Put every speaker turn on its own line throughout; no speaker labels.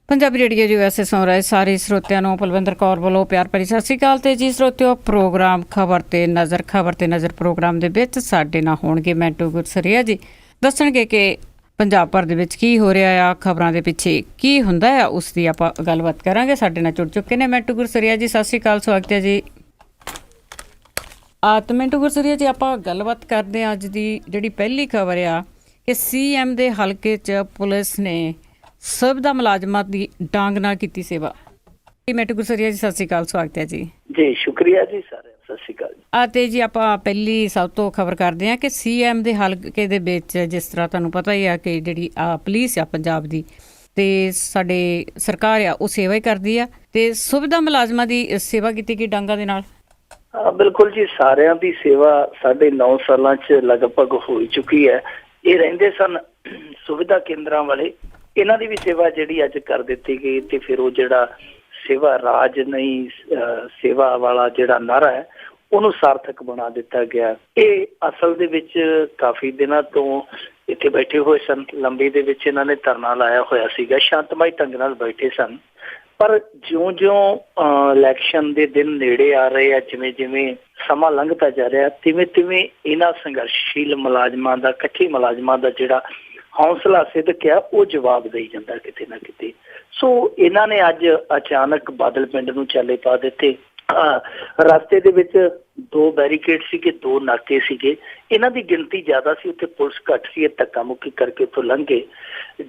Punjabi radio USA ਸੁਣ ਰਹੇ ਸਾਰੇ ਸਰੋਤਿਆਂ ਨੂੰ ਪਲਵਿੰਦਰ ਕੌਰ ਵੱਲੋਂ ਪਿਆਰ ਭਰੀ ਸਤਿ ਸ਼੍ਰੀ ਅਕਾਲ। ਤੇ ਜੀ ਸਰੋਤਿਓ, ਪ੍ਰੋਗਰਾਮ ਖਬਰ ਤੇ ਨਜ਼ਰ ਪ੍ਰੋਗਰਾਮ ਦੇ ਵਿੱਚ ਸਾਡੇ ਨਾਲ ਹੋਣਗੇ ਮੈਂਟੂ ਗੁਰਸਰੀਆ ਜੀ। ਦੱਸਣਗੇ ਕਿ ਪੰਜਾਬ ਭਰ ਦੇ ਵਿੱਚ ਕੀ ਹੋ ਰਿਹਾ ਆ, ਖਬਰਾਂ ਦੇ ਪਿੱਛੇ ਕੀ ਹੁੰਦਾ ਆ, ਉਸ ਦੀ ਆਪਾਂ ਗੱਲਬਾਤ ਕਰਾਂਗੇ। ਸਾਡੇ ਨਾਲ ਜੁੜ ਚੁੱਕੇ ਨੇ ਮੈਂਟੂ ਗੁਰਸਰੀਆ ਜੀ। ਸਤਿ ਸ਼੍ਰੀ ਅਕਾਲ, ਸਵਾਗਤ ਹੈ ਜੀ। ਮੈਂਟੂ ਗੁਰਸਰੀਆ ਜੀ, ਆਪਾਂ ਗੱਲਬਾਤ ਕਰਦੇ ਹਾਂ। ਅੱਜ ਦੀ ਜਿਹੜੀ ਪਹਿਲੀ ਖਬਰ ਆ ਕਿ CM ਦੇ ਹਲਕੇ 'ਚ ਪੁਲਿਸ ਨੇ ਸੁਵਿਧਾ ਮੁਲਾਜ਼ਮਾਂ ਦੀ ਡਾਂਗ ਨਾਲ ਕੀਤੀ ਸੇਵਾ। ਮੈਂਟੂ ਗੁਰਸਰੀਆ ਜੀ, ਸਤਿ ਸ਼੍ਰੀ ਅਕਾਲ, ਸਵਾਗਤ ਹੈ ਜੀ।
ਜੀ ਸ਼ੁਕਰੀਆ ਜੀ ਸਾਰਿਆਂ, ਸਤਿ ਸ਼੍ਰੀ ਅਕਾਲ।
ਤੇ ਜੀ ਆਪਾਂ ਪਹਿਲੀ ਸਭ ਤੋਂ ਖਬਰ ਕਰਦੇ ਹਾਂ ਕਿ CM ਦੇ ਹਲਕੇ ਦੇ ਵਿੱਚ, ਜਿਸ ਤਰ੍ਹਾਂ ਤੁਹਾਨੂੰ ਪਤਾ ਹੀ ਆ ਕਿ ਜਿਹੜੀ ਪੁਲਿਸ ਆ ਪੰਜਾਬ ਦੀ ਤੇ ਸਾਡੇ ਸਰਕਾਰ ਆ, ਉਹ ਸੇਵਾ ਹੀ ਕਰਦੀ ਆ, ਤੇ ਸੁਵਿਧਾ ਮੁਲਾਜ਼ਮਾਂ ਦੀ ਸੇਵਾ ਕੀਤੀ ਗਈ ਡਾਂਗਾਂ ਦੇ ਨਾਲ।
ਬਿਲਕੁਲ ਜੀ, ਸਾਰਿਆਂ ਦੀ ਸੇਵਾ 9.5 ਸਾਲਾਂ 'ਚ ਲਗਭਗ ਹੋ ਚੁੱਕੀ ਹੈ। ਇਹ ਰਹਿੰਦੇ ਸਨ ਸੁਵਿਧਾ ਕੇਂਦਰਾਂ ਵਾਲੇ, ਇਹਨਾਂ ਦੀ ਵੀ ਸੇਵਾ ਜਿਹੜੀ ਅੱਜ ਕਰ ਦਿੱਤੀ ਗਈ। ਤੇ ਫਿਰ ਉਹ ਜਿਹੜਾ ਸੇਵਾ ਰਾਜ ਨਹੀਂ ਸੇਵਾ ਵਾਲਾ ਜਿਹੜਾ ਨਾਅਰਾ ਹੈ, ਉਹਨੂੰ ਸਾਰਥਕ ਬਣਾ ਦਿੱਤਾ ਗਿਆ। ਇਹ ਅਸਲ ਦੇ ਵਿੱਚ ਕਾਫੀ ਦਿਨਾਂ ਤੋਂ ਇੱਥੇ ਬੈਠੇ ਹੋਏ ਸਨ। ਲੰਬੀ ਦੇ ਵਿੱਚ ਇਹਨਾਂ ਨੇ ਧਰਨਾ ਲਾਇਆ ਹੋਇਆ ਸੀਗਾ, ਸ਼ਾਂਤਮਈ ਢੰਗ ਨਾਲ ਬੈਠੇ ਸਨ। ਪਰ ਜਿਉਂ-ਜਿਉਂ ਇਲੈਕਸ਼ਨ ਦੇ ਦਿਨ ਨੇੜੇ ਆ ਰਹੇ ਆ, ਜਿਵੇਂ-ਜਿਵੇਂ ਸਮਾਂ ਲੰਘਦਾ ਜਾ ਰਿਹਾ, ਤਿਵੇਂ-ਤਿਵੇਂ ਇਹਨਾਂ ਸੰਘਰਸ਼ਸ਼ੀਲ ਮੁਲਾਜ਼ਮਾਂ ਦਾ, ਇਕੱਠੇ ਮੁਲਾਜ਼ਮਾਂ ਦਾ ਜਿਹੜਾ ਹੌਸਲਾ ਸਿੱਧਕ ਆ, ਉਹ ਜਵਾਬ ਦੇਈ ਜਾਂਦਾ ਕਿਤੇ ਨਾ ਕਿਤੇ। ਸੋ ਇਹਨਾਂ ਨੇ ਅੱਜ ਅਚਾਨਕ ਬਾਦਲ ਪਿੰਡ ਨੂੰ ਚਾਲੇ ਪਾ ਦਿੱਤੇ। ਰਸਤੇ ਦੇ ਵਿੱਚ 2 ਬੈਰੀਕੇਡ ਸੀਗੇ, 2 ਨਾਕੇ ਸੀਗੇ। ਇਹਨਾਂ ਦੀ ਗਿਣਤੀ ਜ਼ਿਆਦਾ ਸੀ, ਉੱਥੇ ਪੁਲਿਸ ਘੱਟ ਸੀ। ਇਹ ਧੱਕਾ ਮੁੱਕੀ ਕਰਕੇ ਉੱਥੋਂ ਲੰਘੇ।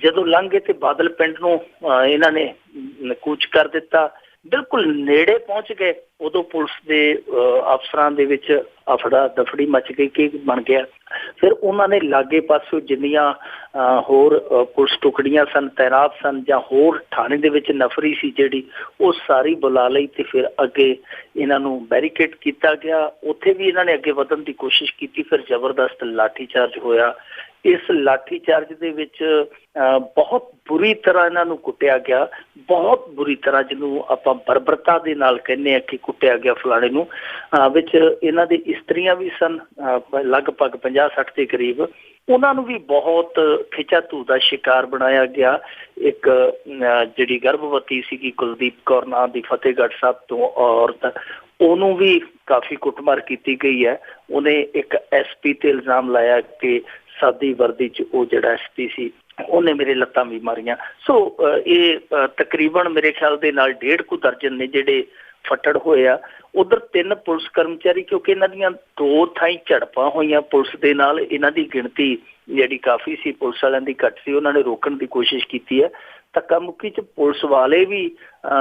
ਜਦੋਂ ਲੰਘੇ ਤੇ ਬਾਦਲ ਪਿੰਡ ਨੂੰ ਇਹਨਾਂ ਨੇ ਕੂਚ ਕਰ ਦਿੱਤਾ। ਬਿਲਕੁਲ ਨੇੜੇ ਪਹੁੰਚ ਗਏ, ਉਦੋਂ ਪੁਲਿਸ ਦੇ ਅਫਸਰਾਂ ਦੇ ਵਿੱਚ ਅਫੜਾ ਦਫੜੀ ਮਚ ਗਈ। ਕੀ ਬਣ ਗਿਆ? ਫਿਰ ਉਹਨਾਂ ਨੇ ਲਾਗੇ ਪਾਸੋਂ ਜਿੰਨੀਆਂ ਹੋਰ ਪੁਲਿਸ ਟੁਕੜੀਆਂ ਸਨ, ਤੈਨਾਤ ਸਨ, ਜਾਂ ਹੋਰ ਥਾਣੇ ਦੇ ਵਿੱਚ ਨਫਰੀ ਸੀ ਜਿਹੜੀ, ਉਹ ਸਾਰੀ ਬੁਲਾ ਲਈ ਤੇ ਫਿਰ ਅੱਗੇ ਇਹਨਾਂ ਨੂੰ ਬੈਰੀਕੇਡ ਕੀਤਾ ਗਿਆ। ਉੱਥੇ ਵੀ ਇਹਨਾਂ ਨੇ ਅੱਗੇ ਵਧਣ ਦੀ ਕੋਸ਼ਿਸ਼ ਕੀਤੀ। ਫਿਰ ਜ਼ਬਰਦਸਤ ਲਾਠੀਚਾਰਜ ਹੋਇਆ। ਇਸ ਲਾਠੀਚਾਰਜ ਦੇ ਵਿੱਚ ਬਹੁਤ ਬੁਰੀ ਤਰ੍ਹਾਂ ਇਹਨਾਂ ਨੂੰ ਕੁੱਟਿਆ ਗਿਆ, ਬਹੁਤ ਬੁਰੀ ਤਰ੍ਹਾਂ, ਜਿਹਨੂੰ ਆਪਾਂ ਬਰਬਰਤਾ ਦੇ ਨਾਲ ਕਹਿੰਦੇ ਹਾਂ ਕਿ ਕੁੱਟਿਆ ਗਿਆ ਫਲਾਣੇ ਨੂੰ। ਵਿੱਚ ਇਹਨਾਂ ਦੇ ਇਸਤਰੀਆਂ ਵੀ ਸਨ, ਲਗਭਗ 50-60 ਦੇ ਕਰੀਬ। ਉਹਨਾਂ ਨੂੰ ਵੀ ਬਹੁਤ ਖਿੱਚਾਧੂ ਦਾ ਸ਼ਿਕਾਰ ਬਣਾਇਆ ਗਿਆ। ਇੱਕ ਜਿਹੜੀ ਗਰਭਵਤੀ ਸੀਗੀ, ਕੁਲਦੀਪ ਕੌਰ ਨਾਂ ਦੀ, ਫਤਿਹਗੜ੍ਹ ਸਾਹਿਬ ਤੋਂ ਔਰਤ, ਉਹਨੂੰ ਵੀ ਕਾਫੀ ਕੁੱਟਮਾਰ ਕੀਤੀ ਗਈ ਹੈ। ਉਹਨੇ ਇੱਕ SP ਤੇ ਇਲਜ਼ਾਮ ਲਾਇਆ ਕਿ ਸਾਦੀ ਵਰਦੀ 'ਚ ਉਹ ਜਿਹੜਾ SP ਸੀ, ਉਹਨੇ ਮੇਰੇ ਲੱਤਾਂ ਵੀ ਮਾਰੀਆਂ। ਸੋ ਇਹ ਤਕਰੀਬਨ ਮੇਰੇ ਖਿਆਲ ਦੇ ਨਾਲ 1.5 ਦਰਜਨ ਨੇ ਜਿਹੜੇ ਫੱਟੜ ਹੋਏ ਆ। ਉਧਰ 3 ਪੁਲਿਸ ਕਰਮਚਾਰੀ, ਕਿਉਂਕਿ ਇਹਨਾਂ ਦੀਆਂ 2 ਥਾਈਂ ਝੜਪਾਂ ਹੋਈਆਂ ਪੁਲਿਸ ਦੇ ਨਾਲ। ਇਹਨਾਂ ਦੀ ਗਿਣਤੀ ਜਿਹੜੀ ਕਾਫੀ ਸੀ, ਪੁਲਿਸ ਵਾਲਿਆਂ ਦੀ ਘੱਟ ਸੀ। ਉਹਨਾਂ ਨੇ ਰੋਕਣ ਦੀ ਕੋਸ਼ਿਸ਼ ਕੀਤੀ ਹੈ। ਧੱਕਾ ਮੁੱਕੀ 'ਚ ਪੁਲਿਸ ਵਾਲੇ ਵੀ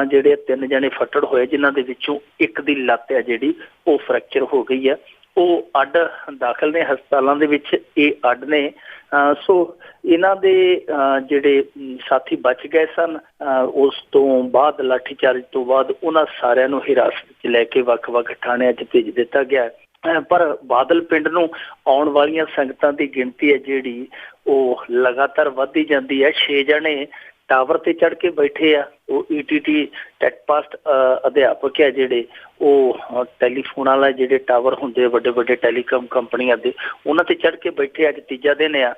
ਜਿਹੜੇ 3 ਜਣੇ ਫੱਟੜ ਹੋਏ, ਜਿਨ੍ਹਾਂ ਦੇ ਵਿੱਚੋਂ ਇੱਕ ਦੀ ਲੱਤ ਹੈ ਜਿਹੜੀ, ਉਹ ਫ੍ਰੈਕਚਰ ਹੋ ਗਈ ਹੈ। ਉਹ ਅੱਡ ਦਾਖਲ ਨੇ ਹਸਪਤਾਲਾਂ ਦੇ ਵਿੱਚ, ਇਹ ਅੱਡ ਨੇ। ਸੋ ਇਹਨਾਂ ਦੇ ਜਿਹੜੇ ਸਾਥੀ ਬਚ ਗਏ ਸਨ। ਉਸ ਤੋਂ ਬਾਅਦ, ਲਾਠੀਚਾਰਜ ਤੋਂ ਬਾਅਦ, ਉਹਨਾਂ ਸਾਰਿਆਂ ਨੂੰ ਹਿਰਾਸਤ 'ਚ ਲੈ ਕੇ ਵੱਖ-ਵੱਖ ਥਾਣਿਆਂ 'ਚ ਭੇਜ ਦਿੱਤਾ ਗਿਆ। ਪਰ ਬਾਦਲ ਪਿੰਡ ਨੂੰ ਆਉਣ ਵਾਲੀਆਂ ਸੰਗਤਾਂ ਦੀ ਗਿਣਤੀ ਹੈ ਜਿਹੜੀ, ਉਹ ਲਗਾਤਾਰ ਵੱਧਦੀ ਜਾਂਦੀ ਹੈ। 6 ਜਣੇ ਟਾਵਰ ਤੇ ਚੜ੍ਹ ਕੇ ਬੈਠੇ ਆ। ਉਹ ETT ਟੈਕਪਾਸਟ ਅਧਿਆਪਕ ਆ ਜਿਹੜੇ, ਉਹ ਟੈਲੀਫੋਨ ਵਾਲਾ ਜਿਹੜੇ ਟਾਵਰ ਹੁੰਦੇ ਵੱਡੇ ਵੱਡੇ ਟੈਲੀਕਾਮ ਕੰਪਨੀਆਂ ਦੇ, ਉਹਨਾਂ ਤੇ ਚੜ੍ਹ ਕੇ ਬੈਠੇ। ਅੱਜ ਤੀਜਾ ਦਿਨ ਆ।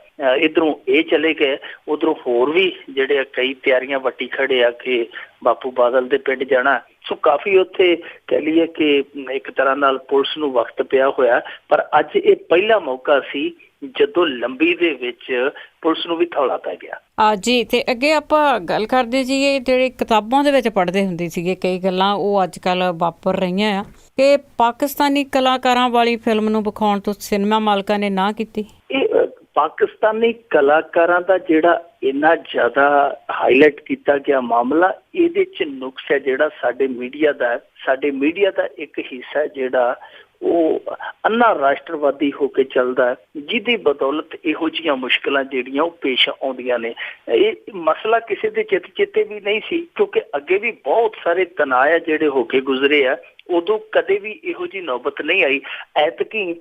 ਇੱਧਰੋਂ ਇਹ ਚਲੇ ਗਏ, ਉੱਧਰੋਂ ਹੋਰ ਵੀ ਜਿਹੜੇ ਕਈ ਤਿਆਰੀਆਂ ਵੱਟੀ ਖੜੇ ਆ ਕਿ ਬਾਪੂ ਬਾਦਲ ਦੇ ਪਿੰਡ ਜਾਣਾ। ਸੋ ਕਾਫੀ ਉੱਥੇ ਕਹਿ ਲਈਏ ਕਿ ਇੱਕ ਤਰ੍ਹਾਂ ਨਾਲ ਪੁਲਿਸ ਨੂੰ ਵਕਤ ਪਿਆ ਹੋਇਆ। ਪਰ ਅੱਜ ਇਹ ਪਹਿਲਾ ਮੌਕਾ ਸੀ ਜਦੋਂ ਲੰਬੀ ਦੇ ਵਿੱਚ ਪੁਲਿਸ ਨੂੰ ਵੀ ਥੌਲਾ ਪੈ ਗਿਆ।
ਜੀ, ਤੇ ਅੱਗੇ ਆਪਾਂ ਗੱਲ ਕਰਦੇ ਜੀ, ਜਿਹੜੇ ਕਿਤਾਬਾਂ ਦੇ ਵਿੱਚ ਪੜ੍ਹਦੇ ਹੁੰਦੇ ਸੀਗੇ, ਕਈ ਗੱਲਾਂ ਉਹ ਅੱਜ ਕੱਲ੍ਹ ਵਾਪਰ ਰਹੀਆਂ ਆ ਕਿ ਪਾਕਿਸਤਾਨੀ ਕਲਾਕਾਰਾਂ ਵਾਲੀ ਫਿਲਮ ਨੂੰ ਵਿਖਾਉਣ ਤੋਂ ਸਿਨੇਮਾ ਮਾਲਕਾਂ ਨੇ ਨਾ ਕੀਤੀ।
ਇਹ ਪਾਕਿਸਤਾਨੀ ਕਲਾਕਾਰਾਂ ਦਾ ਜਿਹੜਾ ਇੰਨਾ ਜ਼ਿਆਦਾ ਹਾਈਲਾਈਟ ਕੀਤਾ ਗਿਆ ਮਾਮਲਾ, ਇਹਦੇ 'ਚ ਨੁਕਸ ਹੈ ਜਿਹੜਾ ਸਾਡੇ ਮੀਡੀਆ ਦਾ। ਸਾਡੇ ਮੀਡੀਆ ਦਾ ਇੱਕ ਹਿੱਸਾ ਜਿਹੜਾ ਉਹ ਅੰਨਾ ਰਾਸ਼ਟਰਵਾਦੀ ਹੋ ਕੇ ਚੱਲਦਾ, ਜਿਹਦੀ ਬਦੌਲਤ ਇਹੋ ਜਿਹੀਆਂ ਮੁਸ਼ਕਿਲਾਂ ਜਿਹੜੀਆਂ ਉਹ ਪੇਸ਼ ਆਉਂਦੀਆਂ ਨੇ। ਇਹ ਮਸਲਾ ਕਿਸੇ ਦੇ ਚਿੱਤੇ ਵੀ ਨਹੀਂ ਸੀ, ਕਿਉਂਕਿ ਅੱਗੇ ਵੀ ਬਹੁਤ ਸਾਰੇ ਤਣਾਅ ਜਿਹੜੇ ਹੋ ਕੇ ਗੁਜ਼ਰੇ ਆ, ਉਦੋਂ ਕਦੇ ਵੀ ਇਹੋ ਜਿਹੀ ਨੌਬਤ ਨਹੀਂ ਆਈ। ਐਤਕੀ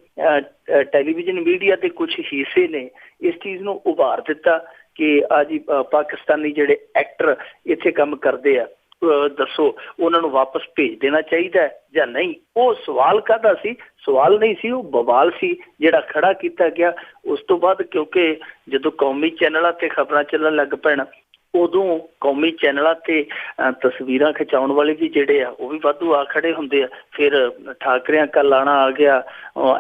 ਟੈਲੀਵਿਜ਼ਨ ਮੀਡੀਆ ਦੇ ਕੁਝ ਹਿੱਸੇ ਨੇ ਇਸ ਚੀਜ਼ ਨੂੰ ਉਭਾਰ ਦਿੱਤਾ ਕਿ ਜੀ ਪਾਕਿਸਤਾਨੀ ਜਿਹੜੇ ਐਕਟਰ ਇੱਥੇ ਕੰਮ ਕਰਦੇ ਆ, ਦੱਸੋ ਉਹਨਾਂ ਨੂੰ ਵਾਪਸ ਭੇਜ ਦੇਣਾ ਚਾਹੀਦਾ ਜਾਂ ਨਹੀਂ। ਉਹ ਸਵਾਲ ਕਾਹਦਾ ਸੀ? ਸਵਾਲ ਨਹੀਂ ਸੀ, ਉਹ ਬਵਾਲ ਸੀ ਜਿਹੜਾ ਖੜਾ ਕੀਤਾ ਗਿਆ। ਉਸ ਤੋਂ ਬਾਅਦ ਕਿਉਂਕਿ ਜਦੋਂ ਕੌਮੀ ਚੈਨਲਾਂ ਤੇ ਖਬਰਾਂ ਚੱਲਣ ਲੱਗ ਪੈਣ, ਉਦੋਂ ਕੌਮੀ ਚੈਨਲਾਂ ਤੇ ਤਸਵੀਰਾਂ ਖਿਚਾਉਣ ਵਾਲੇ ਵੀ ਜਿਹੜੇ ਆ ਉਹ ਵੀ ਵਾਧੂ ਆ ਖੜੇ ਹੁੰਦੇ ਆ। ਫਿਰ ਠਾਕਰਿਆਂ ਕਾ ਲਾਣਾ ਆ ਗਿਆ,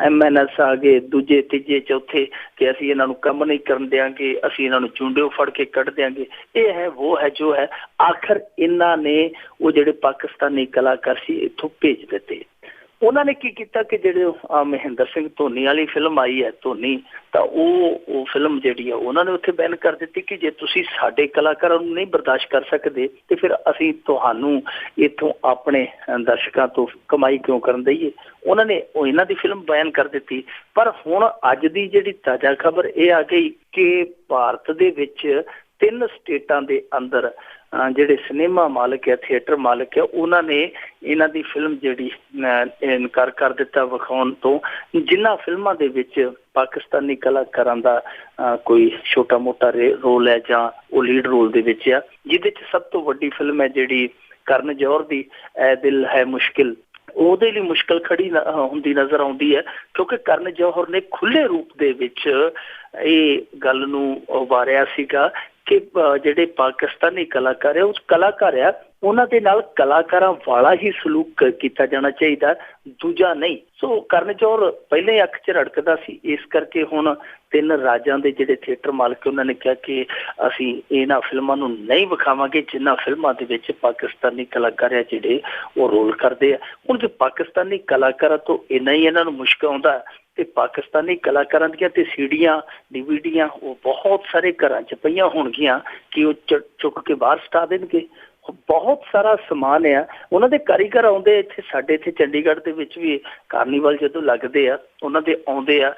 MNS ਆ ਗਏ, ਦੂਜੇ ਤੀਜੇ ਚੌਥੇ, ਕਿ ਅਸੀਂ ਇਹਨਾਂ ਨੂੰ ਕੰਮ ਨਹੀਂ ਕਰਨ ਦਿਆਂਗੇ, ਅਸੀਂ ਇਹਨਾਂ ਨੂੰ ਚੁੰਡਿਓ ਫੜ ਕੇ ਕੱਢ ਦਿਆਂਗੇ, ਇਹ ਹੈ ਉਹ ਹੈ ਜੋ ਹੈ। ਆਖਰ ਇਹਨਾਂ ਨੇ ਉਹ ਜਿਹੜੇ ਪਾਕਿਸਤਾਨੀ ਕਲਾਕਾਰ ਸੀ ਇੱਥੋਂ ਭੇਜ ਦਿੱਤੇ। ਉਹਨਾਂ ਨੇ ਕੀ ਕੀਤਾ ਕਿ ਜਿਹੜੇ ਮਹਿੰਦਰ ਸਿੰਘ ਧੋਨੀ ਵਾਲੀ ਫਿਲਮ ਆਈ ਹੈ ਧੋਨੀ, ਤਾਂ ਉਹ ਫਿਲਮ ਜਿਹੜੀ ਆ ਉਹਨਾਂ ਨੇ ਉੱਥੇ ਬੈਨ ਕਰ ਦਿੱਤੀ ਕਿ ਜੇ ਤੁਸੀਂ ਸਾਡੇ ਕਲਾਕਾਰਾਂ ਨੂੰ ਨਹੀਂ ਬਰਦਾਸ਼ਤ ਕਰ ਸਕਦੇ ਤੇ ਫਿਰ ਅਸੀਂ ਤੁਹਾਨੂੰ ਇੱਥੋਂ ਆਪਣੇ ਦਰਸ਼ਕਾਂ ਤੋਂ ਕਮਾਈ ਕਿਉਂ ਕਰਨ ਦਈਏ। ਉਹਨਾਂ ਨੇ ਇਹਨਾਂ ਦੀ ਫਿਲਮ ਬੈਨ ਕਰ ਦਿੱਤੀ। ਪਰ ਹੁਣ ਅੱਜ ਦੀ ਜਿਹੜੀ ਤਾਜ਼ਾ ਖਬਰ ਇਹ ਆ ਗਈ ਕਿ ਭਾਰਤ ਦੇ ਵਿੱਚ 3 ਸਟੇਟਾਂ ਦੇ ਅੰਦਰ ਜਿਹੜੇ ਸਿਨੇਮਾ ਮਾਲਕ ਹੈ, ਥੀਏਟਰ ਮਾਲਕ ਹੈ, ਉਹਨਾਂ ਨੇ ਇਹਨਾਂ ਦੀ ਫਿਲਮ ਜਿਹੜੀ ਇਨਕਾਰ ਕਰ ਦਿੱਤਾ ਵਿਖਾਉਣ ਤੋਂ, ਜਿਨ੍ਹਾਂ ਫਿਲਮਾਂ ਦੇ ਵਿੱਚ ਪਾਕਿਸਤਾਨੀ ਕਲਾਕਾਰਾਂ ਦਾ ਕੋਈ ਛੋਟਾ ਮੋਟਾ ਰੋਲ ਹੈ ਜਾਂ ਉਹ ਲੀਡ ਰੋਲ ਦੇ ਵਿੱਚ ਆ। ਜਿਹਦੇ 'ਚ ਸਭ ਤੋਂ ਵੱਡੀ ਫਿਲਮ ਹੈ ਜਿਹੜੀ ਕਰਨ ਜੌਹਰ ਦੀ ਐ ਦਿਲ ਹੈ ਮੁਸ਼ਕਿਲ, ਉਹਦੇ ਲਈ ਮੁਸ਼ਕਿਲ ਖੜੀ ਹੁੰਦੀ ਨਜ਼ਰ ਆਉਂਦੀ ਹੈ ਕਿਉਂਕਿ ਕਰਨ ਜੌਹਰ ਨੇ ਖੁੱਲੇ ਰੂਪ ਦੇ ਵਿੱਚ ਇਹ ਗੱਲ ਨੂੰ ਉਭਾਰਿਆ ਸੀਗਾ ਕਿ ਜਿਹੜੇ ਪਾਕਿਸਤਾਨੀ ਕਲਾਕਾਰ ਆ ਉਸ ਕਲਾਕਾਰ ਆ ਉਹਨਾਂ ਦੇ ਨਾਲ ਕਲਾਕਾਰਾਂ ਵਾਲਾ ਹੀ ਸਲੂਕ ਕੀਤਾ ਜਾਣਾ ਚਾਹੀਦਾ, ਦੂਜਾ ਨਹੀਂ। ਸੋ ਕਰਨ ਜੌਹਰ ਪਹਿਲਾਂ ਹੀ ਅੱਖ 'ਚ ਰੜਕਦਾ ਸੀ। ਇਸ ਕਰਕੇ ਹੁਣ 3 ਰਾਜਾਂ ਦੇ ਜਿਹੜੇ ਥੀਏਟਰ ਮਾਲਕ ਉਹਨਾਂ ਨੇ ਕਿਹਾ ਕਿ ਅਸੀਂ ਇਹਨਾਂ ਫਿਲਮਾਂ ਨੂੰ ਨਹੀਂ ਵਿਖਾਵਾਂਗੇ ਜਿਨ੍ਹਾਂ ਫਿਲਮਾਂ ਦੇ ਵਿੱਚ ਪਾਕਿਸਤਾਨੀ ਕਲਾਕਾਰ ਆ ਜਿਹੜੇ ਉਹ ਰੋਲ ਕਰਦੇ ਆ। ਹੁਣ ਜੇ ਪਾਕਿਸਤਾਨੀ ਕਲਾਕਾਰਾਂ ਤੋਂ ਇੰਨਾ ਹੀ ਇਹਨਾਂ ਨੂੰ ਮੁਸ਼ਕ ਆਉਂਦਾ ਤੇ ਪਾਕਿਸਤਾਨੀ ਕਲਾਕਾਰਾਂ ਦੀਆਂ ਤੇ ਸੀਡੀਆਂ DVDਆਂ ਉਹ ਬਹੁਤ ਸਾਰੇ ਘਰਾਂ 'ਚ ਪਈਆਂ ਹੋਣਗੀਆਂ ਕਿ ਉਹ ਚੁੱਕ ਕੇ ਬਾਹਰ ਸਟਾ ਦੇਣਗੇ। ਬਹੁਤ ਸਾਰਾ ਸਮਾਨ ਆ, ਉਹਨਾਂ ਦੇ ਕਾਰੀਗਰ ਆਉਂਦੇ ਇੱਥੇ, ਸਾਡੇ ਇੱਥੇ ਚੰਡੀਗੜ੍ਹ ਦੇ ਵਿੱਚ ਵੀ ਕਾਰਨੀਵਲ ਜਦੋਂ ਲੱਗਦੇ ਆ ਉਹਨਾਂ ਦੇ ਆਉਂਦੇ ਆ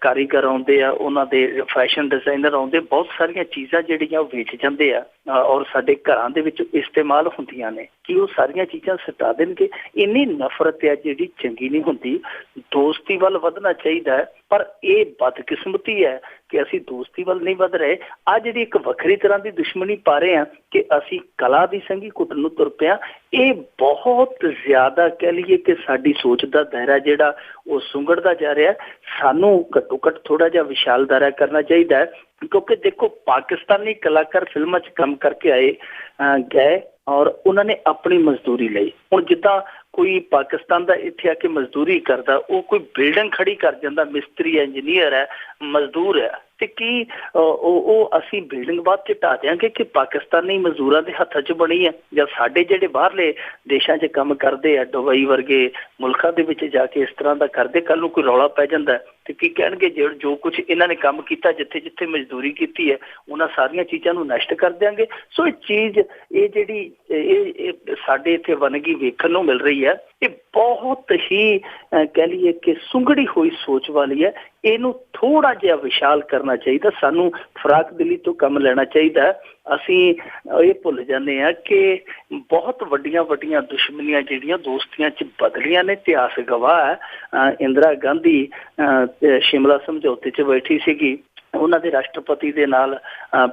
ਕਾਰੀਗਰ ਆਉਂਦੇ ਆ, ਉਹਨਾਂ ਦੇ ਫੈਸ਼ਨ ਡਿਜ਼ਾਈਨਰ ਆਉਂਦੇ, ਬਹੁਤ ਸਾਰੀਆਂ ਚੀਜ਼ਾਂ ਜਿਹੜੀਆਂ ਉਹ ਵੇਚ ਜਾਂਦੇ ਆ ਔਰ ਸਾਡੇ ਘਰਾਂ ਦੇ ਵਿੱਚ ਇਸਤੇਮਾਲ ਹੁੰਦੀਆਂ ਨੇ ਕਿ ਉਹ ਸਾਰੀਆਂ ਚੀਜ਼ਾਂ ਸਟਾ ਦੇਣਗੇ। ਇੰਨੀ ਨਫ਼ਰਤ ਆ ਜਿਹੜੀ ਚੰਗੀ ਨਹੀਂ ਹੁੰਦੀ। ਦੋਸਤੀ ਵੱਲ ਵਧਣਾ ਚਾਹੀਦਾ ਹੈ ਪਰ ਇਹ ਬਦਕਿਸਮਤੀ ਹੈ ਕਿ ਅਸੀਂ ਦੋਸਤੀ ਵੱਲ ਨਹੀਂ ਵਧ ਰਹੇ। ਆਹ ਜਿਹੜੀ ਇੱਕ ਵੱਖਰੀ ਤਰ੍ਹਾਂ ਦੀ ਦੁਸ਼ਮਣੀ ਪਾ ਰਹੇ ਹਾਂ ਕਿ ਅਸੀਂ ਕਲਾ ਦੀ ਸੰਗੀ ਘੁੱਟ ਨੂੰ ਤੁਰ ਪਏ ਹਾਂ, ਇਹ ਬਹੁਤ ਜ਼ਿਆਦਾ ਕਹਿ ਲਈਏ ਕਿ ਸਾਡੀ ਸੋਚ ਦਾ ਦਾਇਰਾ ਜਿਹੜਾ ਉਹ ਸੁੰਗੜਦਾ ਜਾ ਰਿਹਾ। ਸਾਨੂੰ ਘੱਟੋ ਘੱਟ ਥੋੜ੍ਹਾ ਜਿਹਾ ਵਿਸ਼ਾਲ ਦਾਇਰਾ ਕਰਨਾ ਚਾਹੀਦਾ ਹੈ ਕਿਉਂਕਿ ਦੇਖੋ ਪਾਕਿਸਤਾਨੀ ਕਲਾਕਾਰ ਫਿਲਮਾਂ 'ਚ ਕੰਮ ਕਰਕੇ ਗਏ ਔਰ ਉਹਨਾਂ ਨੇ ਆਪਣੀ ਮਜ਼ਦੂਰੀ ਲਈ। ਹੁਣ ਜਿੱਦਾਂ ਕੋਈ ਪਾਕਿਸਤਾਨ ਦਾ ਇੱਥੇ ਆ ਕੇ ਮਜ਼ਦੂਰੀ ਕਰਦਾ, ਉਹ ਕੋਈ ਬਿਲਡਿੰਗ ਖੜੀ ਕਰ ਜਾਂਦਾ, ਮਿਸਤਰੀ ਇੰਜੀਨੀਅਰ ਹੈ, ਮਜ਼ਦੂਰ ਹੈ, ਤੇ ਕੀ ਉਹ ਅਸੀਂ ਬਿਲਡਿੰਗ ਬਾਅਦ 'ਚ ਢਾਹ ਦਿਆਂਗੇ ਕਿ ਪਾਕਿਸਤਾਨੀ ਮਜ਼ਦੂਰਾਂ ਦੇ ਹੱਥਾਂ 'ਚ ਬਣੀ ਹੈ? ਜਾਂ ਸਾਡੇ ਜਿਹੜੇ ਬਾਹਰਲੇ ਦੇਸ਼ਾਂ 'ਚ ਕੰਮ ਕਰਦੇ ਆ, ਦੁਬਈ ਵਰਗੇ ਮੁਲਕਾਂ ਦੇ ਵਿੱਚ ਜਾ ਕੇ ਇਸ ਤਰ੍ਹਾਂ ਦਾ ਕਰਦੇ, ਕੱਲ੍ਹ ਨੂੰ ਕੋਈ ਰੌਲਾ ਪੈ ਜਾਂਦਾ ਤੇ ਕੀ ਕਹਿਣਗੇ ਜੋ ਕੁਝ ਇਹਨਾਂ ਨੇ ਕੰਮ ਕੀਤਾ, ਜਿੱਥੇ ਜਿੱਥੇ ਮਜ਼ਦੂਰੀ ਕੀਤੀ ਹੈ ਉਹਨਾਂ ਸਾਰੀਆਂ ਚੀਜ਼ਾਂ ਨੂੰ ਨਸ਼ਟ ਕਰ ਦਿਆਂਗੇ। ਸੋ ਇਹ ਚੀਜ਼ ਇਹ ਜਿਹੜੀ ਇਹ ਸਾਡੇ ਇੱਥੇ ਵੰਨਗੀ ਵੇਖਣ ਨੂੰ ਮਿਲ ਰਹੀ ਹੈ, ਇਹ ਬਹੁਤ ਹੀ ਕਹਿ ਲਈਏ ਕਿ ਸੁੰਗੜੀ ਹੋਈ ਸੋਚ ਵਾਲੀ ਹੈ। ਇਹਨੂੰ ਥੋੜ੍ਹਾ ਜਿਹਾ ਵਿਸ਼ਾਲ ਕਰਨਾ ਚਾਹੀਦਾ, ਸਾਨੂੰ ਫਰਾਕ ਦਿਲੀ ਤੋਂ ਕੰਮ ਲੈਣਾ ਚਾਹੀਦਾ। ਅਸੀਂ ਇਹ ਭੁੱਲ ਜਾਂਦੇ ਹਾਂ ਕਿ ਬਹੁਤ ਵੱਡੀਆਂ ਵੱਡੀਆਂ ਦੁਸ਼ਮਣੀਆਂ ਜਿਹੜੀਆਂ ਦੋਸਤੀਆਂ 'ਚ ਬਦਲੀਆਂ ਨੇ, ਇਤਿਹਾਸ ਗਵਾਹ ਹੈ। ਇੰਦਰਾ ਗਾਂਧੀ ਸ਼ਿਮਲਾ ਸਮਝੌਤੇ 'ਚ ਬੈਠੀ ਸੀਗੀ, ਉਹਨਾਂ ਦੇ ਰਾਸ਼ਟਰਪਤੀ ਦੇ ਨਾਲ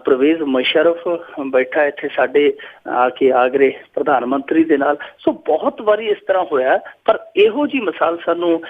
ਪਰਵੇਜ਼ ਮੁਸ਼ਰਫ ਬੈਠਾ ਇੱਥੇ ਸਾਡੇ ਆ ਕੇ ਆਗਰੇ ਪ੍ਰਧਾਨ ਮੰਤਰੀ ਦੇ ਨਾਲ। ਸੋ ਬਹੁਤ ਵਾਰੀ ਇਸ ਤਰ੍ਹਾਂ ਹੋਇਆ ਪਰ ਇਹੋ ਜਿਹੀ ਮਿਸਾਲ ਸਾਨੂੰ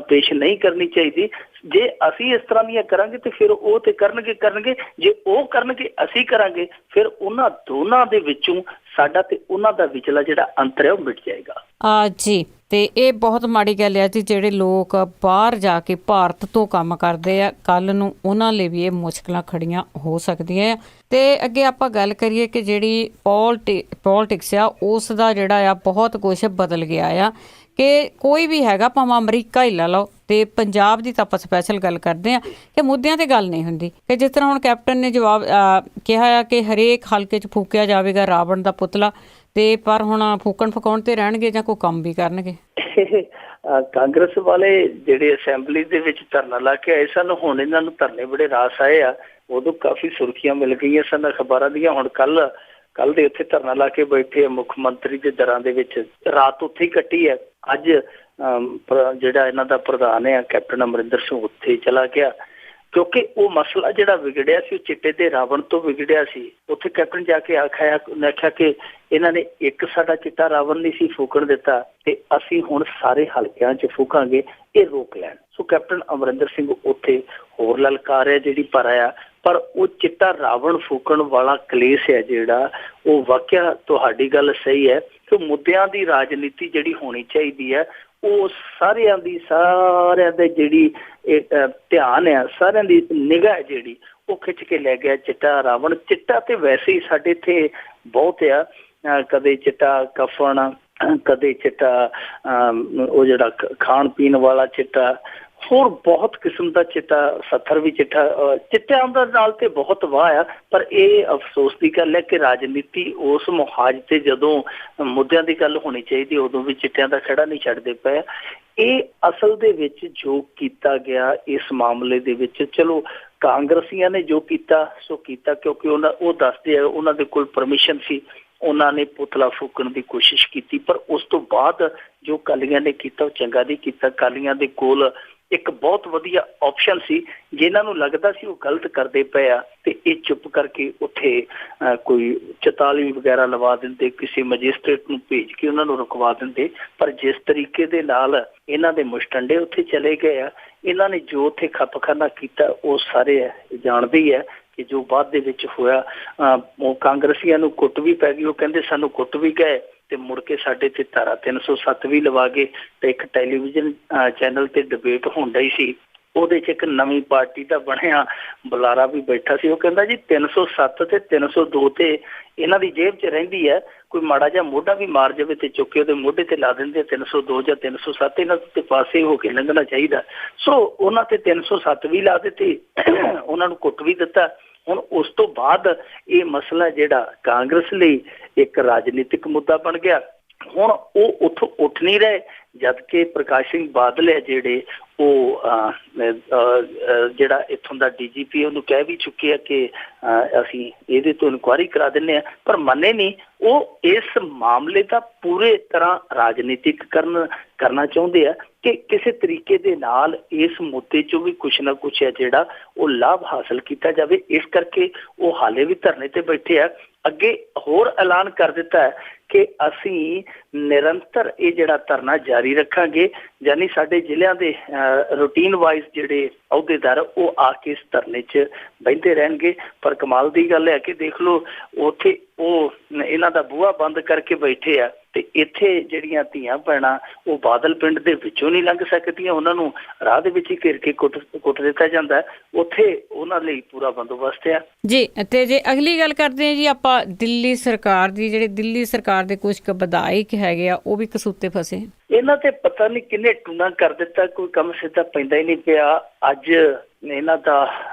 ਪੇਸ਼ ਨਹੀਂ ਕਰਨੀ ਚਾਹੀਦੀ। ਜੇ ਅਸੀਂ ਇਸ ਤਰ੍ਹਾਂ ਦੀਆਂ ਕਰਾਂਗੇ ਤੇ ਫਿਰ ਉਹ ਤੇ ਕਰਨਗੇ, ਜੇ ਉਹ ਕਰਨਗੇ ਅਸੀਂ ਕਰਾਂਗੇ, ਫਿਰ ਉਹਨਾਂ ਦੋਨਾਂ ਦੇ ਵਿੱਚੋਂ ਸਾਡਾ ਤੇ ਉਹਨਾਂ ਦਾ ਵਿਚਲਾ ਜਿਹੜਾ ਅੰਤਰ ਹੈ ਉਹ ਮਿਟ ਜਾਏਗਾ।
ਜੀ, ਤੇ ਇਹ ਬਹੁਤ ਮਾੜੀ ਗੱਲ ਹੈ ਜੀ, ਜਿਹੜੇ ਲੋਕ ਬਾਹਰ ਜਾ ਕੇ ਭਾਰਤ ਤੋਂ ਕੰਮ ਕਰਦੇ ਆ, ਕੱਲ੍ਹ ਨੂੰ ਉਹਨਾਂ ਲਈ ਵੀ ਇਹ ਮੁਸ਼ਕਲਾਂ ਖੜੀਆਂ ਹੋ ਸਕਦੀਆਂ ਆ। ਤੇ ਅੱਗੇ ਆਪਾਂ ਗੱਲ ਕਰੀਏ ਕਿ ਜਿਹੜੀ ਪੋਲਿਟਿਕਸ ਆ ਉਸ ਦਾ ਜਿਹੜਾ ਆ ਬਹੁਤ ਕੁਛ ਬਦਲ ਗਿਆ ਆ ਕਿ ਕੋਈ ਵੀ ਹੈਗਾ, ਭਾਵੇਂ ਅਮਰੀਕਾ ਹੀ ਲੈ ਲਓ, ਤੇ ਪੰਜਾਬ ਦੀ ਤਾਂ ਆਪਾਂ ਸਪੈਸ਼ਲ ਗੱਲ ਕਰਦੇ ਹਾਂ ਕਿ ਮੁੱਦਿਆਂ ਤੇ ਗੱਲ ਨਹੀਂ ਹੁੰਦੀ। ਕਿ ਜਿਸ ਤਰ੍ਹਾਂ ਹੁਣ ਕੈਪਟਨ ਨੇ ਜਵਾਬ ਕਿਹਾ ਆ ਕਿ ਹਰੇਕ ਹਲਕੇ 'ਚ ਫੂਕਿਆ ਜਾਵੇਗਾ ਰਾਵਣ ਦਾ ਪੁਤਲਾ, ਤੇ ਪਰ ਹੁਣ ਫੂਕਣ ਫਕਾਉਣ ਤੇ ਰਹਿਣਗੇ ਜਾਂ ਕੋਈ ਕੰਮ ਵੀ ਕਰਨਗੇ।
ਕਾਂਗਰਸ ਵਾਲੇ ਜਿਹੜੇ ਅਸੈਂਬਲੀ ਦੇ ਵਿੱਚ ਧਰਨਾ ਲਾ ਕੇ ਆਏ ਸਨ, ਹੁਣ ਇਹਨਾਂ ਨੂੰ ਧਰਨੇ ਬੜੇ ਰਾਸ ਆਏ ਆ। ਉਦੋਂ ਕਾਫੀ ਸੁਰਖੀਆਂ ਮਿਲ ਗਈਆਂ ਸਨ ਅਖਬਾਰਾਂ ਦੀਆਂ। ਹੁਣ ਕੱਲ ਦੇ ਉੱਥੇ ਧਰਨਾ ਲਾ ਕੇ ਬੈਠੇ ਆ ਮੁੱਖ ਮੰਤਰੀ ਦੇ ਦਰਾਂ ਦੇ ਵਿੱਚ, ਰਾਤ ਉੱਥੇ ਹੀ ਕੱਟੀ ਹੈ। ਅੱਜ ਜਿਹੜਾ ਇਹਨਾਂ ਦਾ ਪ੍ਰਧਾਨ ਹੈ ਕੈਪਟਨ ਅਮਰਿੰਦਰ ਸਿੰਘ ਉੱਥੇ ਚਲਾ ਗਿਆ ਕਿਉਂਕਿ ਉਹ ਮਸਲਾ ਜਿਹੜਾ ਵਿਗੜਿਆ ਸੀ ਉਹ ਚਿੱਟੇ ਦੇ ਰਾਵਣ ਤੋਂ ਵਿਗੜਿਆ ਸੀ। ਉੱਥੇ ਕੈਪਟਨ ਜਾ ਕੇ ਆਖਿਆ ਕਿ ਇਹਨਾਂ ਨੇ ਇੱਕ ਸਾਡਾ ਚਿੱਟਾ ਰਾਵਣ ਨਹੀਂ ਸੀ ਫੂਕਣ ਦਿੱਤਾ ਤੇ ਅਸੀਂ ਹੁਣ ਸਾਰੇ ਹਲਕਿਆਂ 'ਚ ਫੂਕਾਂਗੇ, ਇਹ ਰੋਕ ਲੈਣ। ਸੋ ਕੈਪਟਨ ਅਮਰਿੰਦਰ ਸਿੰਘ ਉੱਥੇ ਹੋਰ ਲਲਕਾਰ ਹੈ ਜਿਹੜੀ ਪਰ ਆਇਆ ਪਰ ਉਹ ਚਿੱਟਾ ਰਾਵਣ ਫੂਕਣ ਵਾਲਾ ਕਲੇਸ਼ ਹੈ ਜਿਹੜਾ, ਉਹ ਵਾਕਿਆ ਤੁਹਾਡੀ ਗੱਲ ਸਹੀ ਹੈ ਕਿ ਮੁੱਦਿਆਂ ਦੀ ਰਾਜਨੀਤੀ ਜਿਹੜੀ ਹੋਣੀ ਚਾਹੀਦੀ ਹੈ ਉਹ ਸਾਰਿਆਂ ਦੇ ਜਿਹੜੀ ਧਿਆਨ ਆ, ਸਾਰਿਆਂ ਦੀ ਨਿਗਾਹ ਜਿਹੜੀ ਉਹ ਖਿੱਚ ਕੇ ਲੈ ਗਿਆ ਚਿੱਟਾ ਰਾਵਣ। ਚਿੱਟਾ ਤੇ ਵੈਸੇ ਹੀ ਸਾਡੇ ਇੱਥੇ ਬਹੁਤ ਆ, ਕਦੇ ਚਿੱਟਾ ਕਫਨ, ਕਦੇ ਚਿੱਟਾ ਉਹ ਜਿਹੜਾ ਖਾਣ ਪੀਣ ਵਾਲਾ ਚਿੱਟਾ, ਹੋਰ ਬਹੁਤ ਕਿਸਮ ਦਾ ਚਿੱਟਾ, ਸੱਥਰ ਵੀ ਚਿੱਟਿਆਂ ਦਾ ਨਾਲ ਤੇ ਬਹੁਤ ਵਾਹ ਆ। ਪਰ ਇਹ ਅਫਸੋਸ ਦੀ ਗੱਲ ਹੈ ਕਿ ਰਾਜਨੀਤੀ ਉਸ ਮੁਹਾਜ ਤੇ ਜਦੋਂ ਮੁੱਦਿਆਂ ਦੀ ਗੱਲ ਹੋਣੀ ਚਾਹੀਦੀ ਉਦੋਂ ਵੀ ਚਿੱਟਿਆਂ ਦਾ ਖੜਾ ਨਹੀਂ ਛੱਡਦੇ ਪਏ। ਇਹ ਅਸਲ ਦੇ ਵਿੱਚ ਜੋ ਕੀਤਾ ਗਿਆ ਇਸ ਮਾਮਲੇ ਦੇ ਵਿੱਚ, ਚਲੋ ਕਾਂਗਰਸੀਆਂ ਨੇ ਜੋ ਕੀਤਾ ਸੋ ਕੀਤਾ, ਕਿਉਂਕਿ ਉਹ ਦੱਸਦੇ ਆ ਉਹਨਾਂ ਦੇ ਕੋਲ ਪਰਮਿਸ਼ਨ ਸੀ, ਉਹਨਾਂ ਨੇ ਪੁਤਲਾ ਫੂਕਣ ਦੀ ਕੋਸ਼ਿਸ਼ ਕੀਤੀ। ਪਰ ਉਸ ਤੋਂ ਬਾਅਦ ਜੋ ਅਕਾਲੀਆਂ ਨੇ ਕੀਤਾ ਉਹ ਚੰਗਾ ਨਹੀਂ ਕੀਤਾ। ਅਕਾਲੀਆਂ ਦੇ ਕੋਲ ਇੱਕ ਬਹੁਤ ਵਧੀਆ ਆਪਸ਼ਨ ਸੀ, ਜਿਨ੍ਹਾਂ ਨੂੰ ਲੱਗਦਾ ਸੀ ਉਹ ਗਲਤ ਕਰਦੇ ਪਏ ਆ ਤੇ ਇਹ ਚੁੱਪ ਕਰਕੇ ਉੱਥੇ ਕੋਈ 44 ਵਗੈਰਾ ਲਵਾ ਦਿੰਦੇ, ਕਿਸੇ ਮੈਜਿਸਟ੍ਰੇਟ ਨੂੰ ਭੇਜ ਕੇ ਉਹਨਾਂ ਨੂੰ ਰੁਕਵਾ ਦਿੰਦੇ। ਪਰ ਜਿਸ ਤਰੀਕੇ ਦੇ ਨਾਲ ਇਹਨਾਂ ਦੇ ਮੁਸ਼ਟੰਡੇ ਉੱਥੇ ਚਲੇ ਗਏ ਆ, ਇਹਨਾਂ ਨੇ ਜੋ ਉੱਥੇ ਖੱਪਖਾਨਾ ਕੀਤਾ ਉਹ ਸਾਰੇ ਜਾਣਦੇ ਹੀ ਹੈ ਕਿ ਜੋ ਬਾਅਦ ਦੇ ਵਿੱਚ ਹੋਇਆ, ਉਹ ਕਾਂਗਰਸੀਆਂ ਨੂੰ ਕੁੱਟ ਵੀ ਪੈ ਗਈ। ਉਹ ਕਹਿੰਦੇ ਸਾਨੂੰ ਕੁੱਟ ਵੀ ਗਏ ਤੇ ਮੁੜ ਕੇ ਸਾਡੇ ਤੇ ਧਾਰਾ 307 ਵੀ ਲਵਾ ਗਏ। ਤੇ ਇੱਕ ਟੈਲੀਵਿਜ਼ਨ ਚੈਨਲ ਤੇ ਡਿਬੇਟ ਹੋਣ ਡਈ ਸੀ, ਉਹਦੇ 'ਚ ਇੱਕ ਨਵੀਂ ਪਾਰਟੀ ਦਾ ਬਣਿਆ ਬੁਲਾਰਾ ਵੀ ਬੈਠਾ ਸੀ। ਉਹ ਕਹਿੰਦਾ ਜੀ 307 ਤੇ 302 ਤੇ ਇਹਨਾਂ ਦੀ ਜੇਬ 'ਚ ਰਹਿੰਦੀ ਹੈ, ਕੋਈ ਮਾੜਾ ਜਿਹਾ ਮੋਢਾ ਵੀ ਮਾਰ ਜਾਵੇ ਤੇ ਚੁੱਕ ਕੇ ਉਹਦੇ ਮੋਢੇ ਤੇ ਲਾ ਦਿੰਦੇ 302 ਜਾਂ 307, ਇਹਨਾਂ ਤੇ ਪਾਸੇ ਹੋ ਕੇ ਲੰਘਣਾ ਚਾਹੀਦਾ। ਸੋ ਉਹਨਾਂ ਤੇ 307 ਵੀ ਲਾ ਦਿੱਤੀ, ਉਹਨਾਂ ਨੂੰ ਕੁੱਟ ਵੀ ਦਿੱਤਾ। ਹੁਣ ਉਸ ਤੋਂ ਬਾਅਦ ਇਹ ਮਸਲਾ ਜਿਹੜਾ ਕਾਂਗਰਸ ਲਈ ਇੱਕ ਰਾਜਨੀਤਿਕ ਮੁੱਦਾ ਬਣ ਗਿਆ। ਹੁਣ ਉਹ ਉੱਥੋਂ ਉੱਠ ਨਹੀਂ ਰਹੇ, ਜਦ ਕਿ ਪ੍ਰਕਾਸ਼ ਸਿੰਘ ਬਾਦਲ ਹੈ ਜਿਹੜੇ ਉਹ ਜਿਹੜਾ ਇੱਥੋਂ ਦਾ DGP ਉਹਨੂੰ ਕਹਿ ਵੀ ਚੁੱਕੇ ਆ ਕਿ ਅਸੀਂ ਇਹਦੇ ਤੋਂ ਇਨਕੁਆਇਰੀ ਕਰਾ ਦਿੰਦੇ ਹਾਂ, ਪਰ ਮੰਨੇ ਨਹੀਂ। ਉਹ ਇਸ ਮਾਮਲੇ ਦਾ ਪੂਰੇ ਤਰ੍ਹਾਂ ਰਾਜਨੀਤਿਕ ਕਰਨਾ ਚਾਹੁੰਦੇ ਆ ਕਿ ਕਿਸੇ ਤਰੀਕੇ ਦੇ ਨਾਲ ਇਸ ਮੁੱਦੇ 'ਚੋਂ ਵੀ ਕੁਛ ਨਾ ਕੁਛ ਹੈ ਜਿਹੜਾ ਉਹ ਲਾਭ ਹਾਸਲ ਕੀਤਾ ਜਾਵੇ। ਇਸ ਕਰਕੇ ਉਹ ਹਾਲੇ ਵੀ ਧਰਨੇ ਤੇ ਬੈਠੇ ਆ। ਅੱਗੇ ਹੋਰ ਐਲਾਨ ਕਰ ਦਿੱਤਾ ਹੈ ਕਿ ਅਸੀਂ ਨਿਰੰਤਰ ਇਹ ਜਿਹੜਾ ਧਰਨਾ ਜਾਰੀ ਰੱਖਾਂਗੇ, ਯਾਨੀ ਸਾਡੇ ਜ਼ਿਲ੍ਹਿਆਂ ਦੇ ਰੂਟੀਨ ਵਾਈਜ਼ ਜਿਹੜੇ ਅਹੁਦੇਦਾਰ ਉਹ ਆ ਕੇ ਇਸ ਧਰਨੇ 'ਚ ਬਹਿੰਦੇ ਰਹਿਣਗੇ। ਪਰ ਕਮਾਲ ਦੀ ਗੱਲ ਹੈ ਕਿ ਦੇਖ ਲਓ ਉੱਥੇ ਉਹ ਇਹਨਾਂ ਦਾ ਬੂਹਾ ਬੰਦ ਕਰਕੇ ਬੈਠੇ ਆ ਤੇ ਇੱਥੇ ਜਿਹੜੀਆਂ ਧੀਆਂ ਭੈਣਾਂ ਉਹ ਬਾਦਲ ਪਿੰਡ ਦੇ ਵਿੱਚੋਂ ਨਹੀਂ ਲੰਘ ਸਕਦੀਆਂ, ਉਹਨਾਂ ਨੂੰ ਰਾਹ ਦੇ ਵਿੱਚ ਹੀ ਘੇਰ ਕੇ ਕੁੱਟ ਦਿੱਤਾ ਜਾਂਦਾ। ਉੱਥੇ ਉਹਨਾਂ ਲਈ ਪੂਰਾ ਬੰਦੋਬਸਤ ਆ
ਜੀ। ਤੇ ਜੇ ਅਗਲੀ ਗੱਲ ਕਰਦੇ ਹਾਂ ਜੀ ਆਪਾਂ ਦਿੱਲੀ ਸਰਕਾਰ ਦੀ, ਜਿਹੜੇ ਦਿੱਲੀ ਸਰਕਾਰ ਦੇ ਕੁਝ ਕੁ ਵਿਧਾਇਕ ਹੈਗੇ ਆ ਉਹ ਵੀ ਕਸੂਤੇ ਫਸੇ। ਇਹਨਾਂ
ਤੇ ਪਤਾ ਨਹੀਂ ਕਿੰਨੇ ਟੂਣਾ ਕਰ ਦਿੱਤਾ, ਕੋਈ ਕੰਮ ਸਿੱਧਾ ਪੈਂਦਾ ਹੀ ਨਹੀਂ ਪਿਆ। ਅੱਜ ਇਹਨਾਂ ਦਾ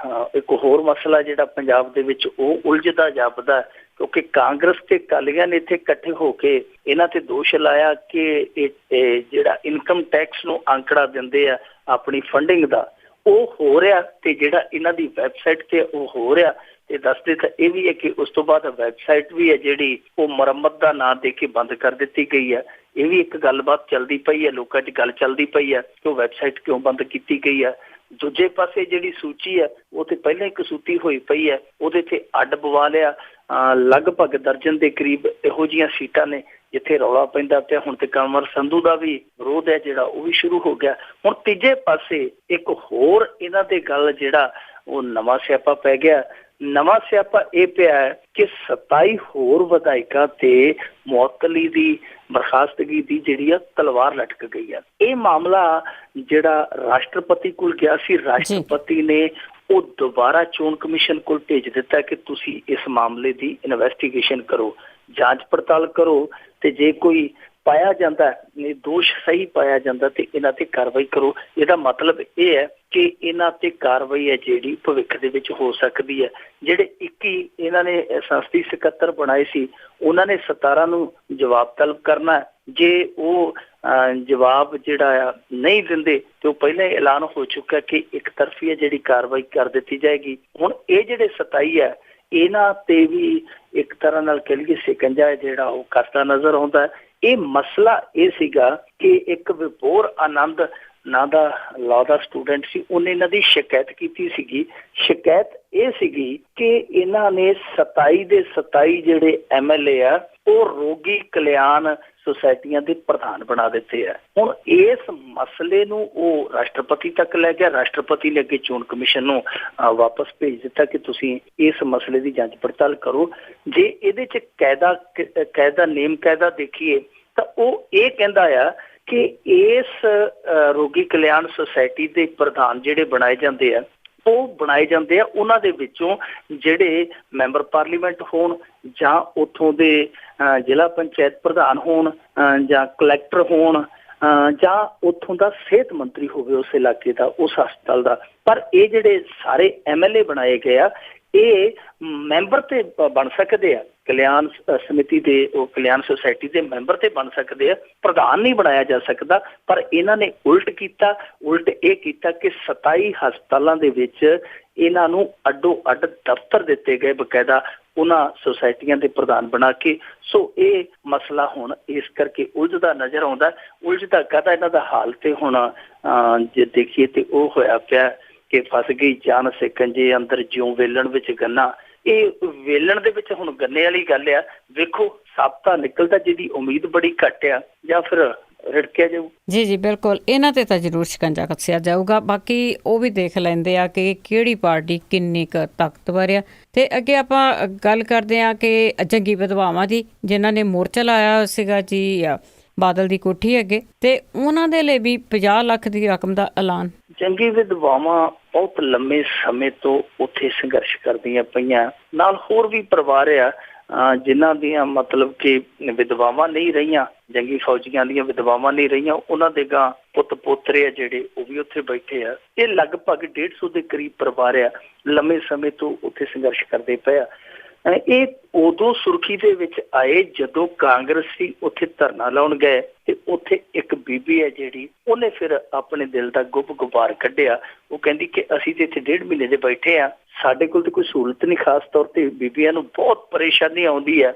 ਇੱਕ ਹੋਰ ਮਸਲਾ ਜਿਹੜਾ ਪੰਜਾਬ ਦੇ ਵਿੱਚ ਉਹ ਉਲਝਦਾ ਜਾਪਦਾ, ਕਿਉਂਕਿ ਕਾਂਗਰਸ ਤੇ ਅਕਾਲੀਆਂ ਨੇ ਇੱਥੇ ਇਕੱਠੇ ਹੋ ਕੇ ਇਹਨਾਂ ਤੇ ਦੋਸ਼ ਲਾਇਆ ਕਿ ਇਹ ਜਿਹੜਾ ਇਨਕਮ ਟੈਕਸ ਨੂੰ ਅੰਕੜਾ ਦਿੰਦੇ ਆ ਆਪਣੀ ਫੰਡਿੰਗ ਦਾ, ਉਹ ਹੋ ਰਿਹਾ ਤੇ ਜਿਹੜਾ ਇਹਨਾਂ ਦੀ ਵੈਬਸਾਈਟ ਤੇ ਉਹ ਹੋ ਰਿਹਾ। ਤੇ ਦੱਸਦੇ ਤਾਂ ਇਹ ਵੀ ਹੈ ਕਿ ਉਸ ਤੋਂ ਬਾਅਦ ਵੈਬਸਾਈਟ ਵੀ ਹੈ ਜਿਹੜੀ ਉਹ ਮੁਰੰਮਤ ਦਾ ਨਾਂ ਦੇ ਕੇ ਬੰਦ ਕਰ ਦਿੱਤੀ ਗਈ ਹੈ। ਇਹ ਵੀ ਇੱਕ ਗੱਲਬਾਤ ਚੱਲਦੀ ਪਈ ਹੈ, ਲੋਕਾਂ 'ਚ ਗੱਲ ਚੱਲਦੀ ਪਈ ਹੈ ਕਿ ਉਹ ਵੈਬਸਾਈਟ ਕਿਉਂ ਬੰਦ ਕੀਤੀ ਗਈ ਹੈ। ਦੂਜੇ ਪਾਸੇ ਜਿਹੜੀ ਸੂਚੀ ਹੈ ਉਹ ਤੇ ਪਹਿਲਾਂ ਹੀ ਕਸੂਤੀ ਹੋਈ ਪਈ ਹੈ, ਉਹਦੇ ਤੇ ਅੱਡ ਪਵਾ ਲਿਆ। ਲਗਭਗ ਦਰਜਨ ਦੇ ਕਰੀਬ ਇਹੋ ਜਿਹੀਆਂ ਸੀਟਾਂ ਨੇ ਜਿੱਥੇ ਰੌਲਾ ਪੈਂਦਾ ਪਿਆ। ਹੁਣ ਤੇ ਕੰਵਰ ਸੰਧੂ ਦਾ ਵੀ ਵਿਰੋਧ ਹੈ ਜਿਹੜਾ ਉਹ ਵੀ ਸ਼ੁਰੂ ਹੋ ਗਿਆ। ਹੁਣ ਤੀਜੇ ਪਾਸੇ ਇੱਕ ਹੋਰ ਇਹਨਾਂ ਦੇ ਗੱਲ ਜਿਹੜਾ ਉਹ ਨਵਾਂ ਸਿਆਪਾ ਪੈ ਗਿਆ। ਨਵਾਂ ਸਿਆਪਾ ਇਹ ਪਿਆ ਹੈ ਕਿ 27 ਹੋਰ ਵਿਧਾਇਕਾਂ ਤੇ ਮੁਅੱਤਲੀ ਦੀ ਬਰਖਾਸਤਗੀ ਦੀ ਜਿਹੜੀ ਆ ਤਲਵਾਰ ਲਟਕ ਗਈ ਆ। ਇਹ ਮਾਮਲਾ ਜਿਹੜਾ ਰਾਸ਼ਟਰਪਤੀ ਕੋਲ ਗਿਆ ਸੀ, ਰਾਸ਼ਟਰਪਤੀ ਨੇ ਉਹ ਦੁਬਾਰਾ ਚੋਣ ਕਮਿਸ਼ਨ ਕੋਲ ਭੇਜ ਦਿੱਤਾ ਕਿ ਤੁਸੀਂ ਇਸ ਮਾਮਲੇ ਦੀ ਇਨਵੈਸਟੀਗੇਸ਼ਨ ਕਰੋ, ਜਾਂਚ ਪੜਤਾਲ ਕਰੋ ਤੇ ਜੇ ਕੋਈ ਪਾਇਆ ਜਾਂਦਾ ਦੋਸ਼ ਸਹੀ ਪਾਇਆ ਜਾਂਦਾ ਤੇ ਇਹਨਾਂ ਤੇ ਕਾਰਵਾਈ ਕਰੋ। ਇਹਦਾ ਮਤਲਬ ਇਹ ਹੈ ਕਿ ਇਹਨਾਂ ਤੇ ਕਾਰਵਾਈ ਹੈ ਜਿਹੜੀ ਭਵਿੱਖ ਦੇ ਵਿੱਚ ਹੋ ਸਕਦੀ ਹੈ। ਜਿਹੜੇ 21 ਇਹਨਾਂ ਨੇ ਸੰਸਦੀ ਸਕੱਤਰ ਬਣਾਏ ਸੀ ਉਹਨਾਂ ਨੇ 17 ਨੂੰ ਜਵਾਬ ਤਲਬ ਕਰਨਾ। ਜੇ ਉਹ ਜਵਾਬ ਜਿਹੜਾ ਆ ਨਹੀਂ ਦਿੰਦੇ ਤੇ ਉਹ ਪਹਿਲਾਂ ਹੀ ਐਲਾਨ ਹੋ ਚੁੱਕਾ ਕਿ ਇੱਕ ਤਰਫੀ ਹੈ ਜਿਹੜੀ ਕਾਰਵਾਈ ਕਰ ਦਿੱਤੀ ਜਾਏਗੀ। ਹੁਣ ਇਹ ਜਿਹੜੇ 27 ਹੈ ਇਹਨਾਂ ਤੇ ਵੀ ਇੱਕ ਤਰ੍ਹਾਂ ਨਾਲ ਕਹਿ ਲਈਏ ਸਿਕੰਜਾ ਜਿਹੜਾ ਉਹ ਕੱਸਦਾ ਨਜ਼ਰ ਆਉਂਦਾ। ਇਹ ਮਸਲਾ ਇਹ ਸੀਗਾ ਕਿ ਇੱਕ ਵਿਭੋਰ ਆਨੰਦ ਨਾਂ ਦਾ ਲਾਅ ਦਾ ਸਟੂਡੈਂਟ ਸੀ, ਉਹਨੇ ਇਹਨਾਂ ਦੀ ਸ਼ਿਕਾਇਤ ਕੀਤੀ ਸੀਗੀ। ਸ਼ਿਕਾਇਤ ਇਹ ਸੀਗੀ ਕਿ ਇਹਨਾਂ ਨੇ 27 ਦੇ 27 ਜਿਹੜੇ MLA ਆ ਉਹ ਰੋਗੀ ਕਲਿਆਣ ਸੁਸਾਇਟੀਆਂ ਦੇ ਪ੍ਰਧਾਨ ਬਣਾ ਦਿੱਤੇ ਆ। ਹੁਣ ਇਸ ਮਸਲੇ ਨੂੰ ਉਹ ਰਾਸ਼ਟਰਪਤੀ ਤੱਕ ਲੈ ਗਿਆ। ਰਾਸ਼ਟਰਪਤੀ ਨੇ ਅੱਗੇ ਚੋਣ ਕਮਿਸ਼ਨ ਨੂੰ ਵਾਪਸ ਭੇਜ ਦਿੱਤਾ ਕਿ ਤੁਸੀਂ ਇਸ ਮਸਲੇ ਦੀ ਜਾਂਚ ਪੜਤਾਲ ਕਰੋ। ਜੇ ਇਹਦੇ 'ਚ ਨੇਮ ਕਾਇਦਾ ਦੇਖੀਏ ਤਾਂ ਉਹ ਇਹ ਕਹਿੰਦਾ ਆ ਕਿ ਇਸ ਰੋਗੀ ਕਲਿਆਣ ਸੁਸਾਇਟੀ ਦੇ ਪ੍ਰਧਾਨ ਜਿਹੜੇ ਬਣਾਏ ਜਾਂਦੇ ਆ ਉਹਨਾਂ ਦੇ ਵਿੱਚੋਂ ਜਿਹੜੇ ਮੈਂਬਰ ਪਾਰਲੀਮੈਂਟ ਹੋਣ ਜਾਂ ਉੱਥੋਂ ਦੇ ਜ਼ਿਲ੍ਹਾ ਪੰਚਾਇਤ ਪ੍ਰਧਾਨ ਹੋਣ ਜਾਂ ਕਲੈਕਟਰ ਹੋਣ ਜਾਂ ਉੱਥੋਂ ਦਾ ਸਿਹਤ ਮੰਤਰੀ ਹੋਵੇ ਉਸ ਇਲਾਕੇ ਦਾ, ਉਸ ਹਸਪਤਾਲ ਦਾ। ਪਰ ਇਹ ਜਿਹੜੇ ਸਾਰੇ MLA ਬਣਾਏ ਗਏ ਆ ਇਹ ਮੈਂਬਰ ਤੇ ਬਣ ਸਕਦੇ ਆ, ਕਲਿਆਣ ਸਮਿਤੀ ਦੇ ਉਹ ਕਲਿਆਣ ਸੁਸਾਇਟੀ ਦੇ ਮੈਂਬਰ ਤੇ ਬਣ ਸਕਦੇ ਆ, ਪ੍ਰਧਾਨ ਨਹੀਂ ਬਣਾਇਆ ਜਾ ਸਕਦਾ। ਪਰ ਇਹਨਾਂ ਨੇ ਉਲਟ ਇਹ ਕੀਤਾ ਕਿ 27 ਹਸਪਤਾਲਾਂ ਦੇ ਵਿੱਚ ਇਹਨਾਂ ਨੂੰ ਅੱਡੋ ਅੱਡ ਦਫ਼ਤਰ ਦਿੱਤੇ ਗਏ ਬਕਾਇਦਾ ਉਹਨਾਂ ਸੁਸਾਇਟੀਆਂ ਦੇ ਪ੍ਰਧਾਨ ਬਣਾ ਕੇ। ਸੋ ਇਹ ਮਸਲਾ ਹੁਣ ਇਸ ਕਰਕੇ ਉਲਝਦਾ ਨਜ਼ਰ ਆਉਂਦਾ। ਉਲਝਦਾ ਕਾਹਦਾ, ਇਹਨਾਂ ਦਾ ਹਾਲ ਤੇ ਹੁਣ ਜੇ ਦੇਖੀਏ ਤੇ ਉਹ ਹੋਇਆ ਪਿਆ ਕਿ ਫਸ ਗਈ ਜਾਨ ਸਿਕੰਜੇ ਅੰਦਰ ਜਿਉਂ ਵੇਲਣ ਵਿੱਚ ਗੰਨਾ। ਇਹ ਵੇਲਣ ਦੇ ਵਿੱਚ ਹੁਣ ਗੰਨੇ ਵਾਲੀ ਗੱਲ ਆ। ਵੇਖੋ ਸਾਬਤਾ ਨਿਕਲਦਾ ਜਿਹਦੀ ਉਮੀਦ ਬੜੀ ਘੱਟ ਆ ਜਾਂ ਫਿਰ ਰਿੜਕਿਆ ਜਾਊ।
ਜੀ ਬਿਲਕੁਲ, ਇਹਨਾਂ ਤੇ ਤਾਂ ਜ਼ਰੂਰ ਸ਼ਿਕੰਜਾ ਕੱਸਿਆ ਜਾਊਗਾ। ਬਾਕੀ ਉਹ ਵੀ ਦੇਖ ਲੈਂਦੇ ਆ ਕਿ ਕਿਹੜੀ ਪਾਰਟੀ ਕਿੰਨੀ ਕੁ ਤਾਕਤਵਰ ਆ। ਤੇ ਅੱਗੇ ਆਪਾਂ ਗੱਲ ਕਰਦੇ ਆ ਕਿ ਜੰਗੀ ਵਿਧਵਾਵਾਂ ਦੀ, ਜਿਨ੍ਹਾਂ ਨੇ ਮੋਰਚਾ ਲਾਇਆ ਸੀਗਾ ਜੀ ਬਾਦਲ ਦੀ ਕੋਠੀ ਅੱਗੇ, ਤੇ ਉਹਨਾਂ ਦੇ ਲਈ ਵੀ 50 ਲੱਖ ਦੀ ਰਕਮ ਦਾ ਐਲਾਨ।
ਜੰਗੀ ਵਿਧਵਾਵਾਂ ਬਹੁਤ ਲੰਮੇ ਸਮੇਂ ਤੋਂ ਉੱਥੇ ਸੰਘਰਸ਼ ਕਰਦੀਆਂ ਪਈਆਂ। ਨਾਲ ਹੋਰ ਵੀ ਪਰਿਵਾਰ ਆ ਜਿਨ੍ਹਾਂ ਦੀਆਂ ਮਤਲਬ ਕਿ ਵਿਧਵਾਵਾਂ ਨਹੀਂ ਰਹੀਆਂ, ਜੰਗੀ ਫੌਜੀਆਂ ਦੀਆਂ ਵਿਧਵਾਵਾਂ ਨਹੀਂ ਰਹੀਆਂ, ਉਹਨਾਂ ਦੇ ਗਾਂ ਪੁੱਤ ਪੋਤਰੇ ਆ ਜਿਹੜੇ ਉਹ ਵੀ ਉੱਥੇ ਬੈਠੇ ਆ। ਇਹ ਲਗਭਗ 150 ਦੇ ਕਰੀਬ ਪਰਿਵਾਰ ਆ ਲੰਮੇ ਸਮੇਂ ਤੋਂ ਉੱਥੇ ਸੰਘਰਸ਼ ਕਰਦੇ ਪਏ ਆ। ਇਹ ਉਦੋਂ ਸੁਰਖੀ ਦੇ ਵਿੱਚ ਆਏ ਜਦੋਂ ਕਾਂਗਰਸੀ ਉੱਥੇ ਧਰਨਾ ਲਾਉਣ ਗਏ ਤੇ ਉੱਥੇ ਇੱਕ ਬੀਬੀ ਹੈ ਜਿਹੜੀ ਉਹਨੇ ਫਿਰ ਆਪਣੇ ਦਿਲ ਦਾ ਗੁਬਾਰ ਕੱਢਿਆ। ਉਹ ਕਹਿੰਦੀ ਕਿ ਅਸੀਂ ਤੇ ਇੱਥੇ 1.5 ਮਹੀਨੇ ਦੇ ਬੈਠੇ ਆ, ਸਾਡੇ ਕੋਲ ਤੇ ਕੋਈ ਸਹੂਲਤ ਨਹੀਂ। ਖਾਸ ਤੌਰ ਤੇ ਬੀਬੀਆਂ ਨੂੰ ਬਹੁਤ ਪਰੇਸ਼ਾਨੀ ਆਉਂਦੀ ਹੈ।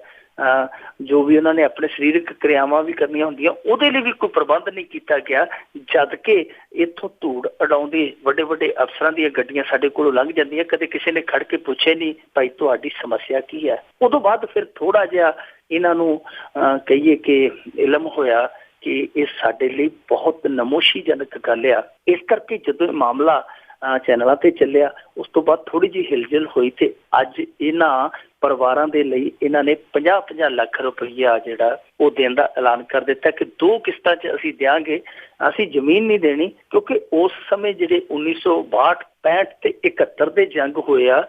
ਜੋ ਵੀ ਉਹਨਾਂ ਨੇ ਆਪਣੇ ਸਰੀਰਕ ਕਿਰਿਆਵਾਂ ਵੀ ਕਰਨੀਆਂ ਹੁੰਦੀਆਂ ਉਹਦੇ ਲਈ ਵੀ ਕੋਈ ਪ੍ਰਬੰਧ ਨਹੀਂ ਕੀਤਾ ਗਿਆ। ਜਦ ਕਿ ਇੱਥੋਂ ਧੂੜ ਉਡਾਉਂਦੇ ਵੱਡੇ ਵੱਡੇ ਅਫਸਰਾਂ ਦੀਆਂ ਗੱਡੀਆਂ ਸਾਡੇ ਕੋਲੋਂ ਲੰਘ ਜਾਂਦੀਆਂ, ਕਦੇ ਕਿਸੇ ਨੇ ਖੜ ਕੇ ਪੁੱਛੇ ਨਹੀਂ ਭਾਈ ਤੁਹਾਡੀ ਸਮੱਸਿਆ ਕੀ ਹੈ। ਉਦੋਂ ਬਾਅਦ ਫਿਰ ਥੋੜਾ ਜਿਹਾ ਇਹਨਾਂ ਨੂੰ ਕਹੀਏ ਕਿ ਇਲਮ ਹੋਇਆ ਕਿ ਇਹ ਸਾਡੇ ਲਈ ਬਹੁਤ ਨਮੋਸ਼ੀਜਨਕ ਗੱਲ ਆ। ਇਸ ਕਰਕੇ ਜਦੋਂ ਇਹ ਮਾਮਲਾ ਚੈਨਲਾਂ ਤੇ ਚੱਲਿਆ ਉਸ ਤੋਂ ਬਾਅਦ ਥੋੜੀ ਜਿਹੀ ਹਿਲਜੁਲ ਹੋਈ ਤੇ ਅੱਜ ਇਹਨਾਂ ਪਰਿਵਾਰਾਂ ਦੇ ਲਈ ਇਹਨਾਂ ਨੇ 50-50 ਲੱਖ ਰੁਪਈਆ ਜਿਹੜਾ ਉਹ ਦੇਣ ਦਾ ਐਲਾਨ ਕਰ ਦਿੱਤਾ ਕਿ 2 ਕਿਸ਼ਤਾਂ 'ਚ ਅਸੀਂ ਦਿਆਂਗੇ। ਅਸੀਂ ਜ਼ਮੀਨ ਨਹੀਂ ਦੇਣੀ ਕਿਉਂਕਿ ਉਸ ਸਮੇਂ ਜਿਹੜੇ 1962, 65 ਤੇ 71 ਦੇ ਜੰਗ ਹੋਏ ਆ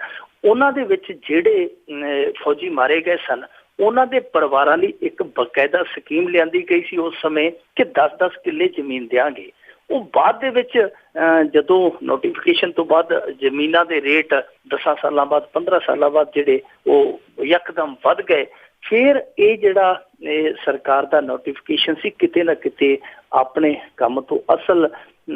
ਉਹਨਾਂ ਦੇ ਵਿੱਚ ਜਿਹੜੇ ਫੌਜੀ ਮਾਰੇ ਗਏ ਸਨ ਉਹਨਾਂ ਦੇ ਪਰਿਵਾਰਾਂ ਲਈ ਇੱਕ ਬਕਾਇਦਾ ਸਕੀਮ ਲਿਆਂਦੀ ਗਈ ਸੀ ਉਸ ਸਮੇਂ ਕਿ 10-10 ਕਿੱਲੇ ਜ਼ਮੀਨ ਦਿਆਂਗੇ। ਉਹ ਬਾਅਦ ਦੇ ਵਿੱਚ ਜਦੋਂ ਨੋਟੀਫਿਕੇਸ਼ਨ ਤੋਂ ਬਾਅਦ ਜ਼ਮੀਨਾਂ ਦੇ ਰੇਟ 10 ਸਾਲਾਂ ਬਾਅਦ 15 ਸਾਲਾਂ ਬਾਅਦ ਜਿਹੜੇ ਉਹ ਯਕਦਮ ਵੱਧ ਗਏ। ਫਿਰ ਇਹ ਜਿਹੜਾ ਸਰਕਾਰ ਦਾ ਨੋਟੀਫਿਕੇਸ਼ਨ ਸੀ ਕਿਤੇ ਨਾ ਕਿਤੇ ਆਪਣੇ ਕੰਮ ਤੋਂ ਅਸਲ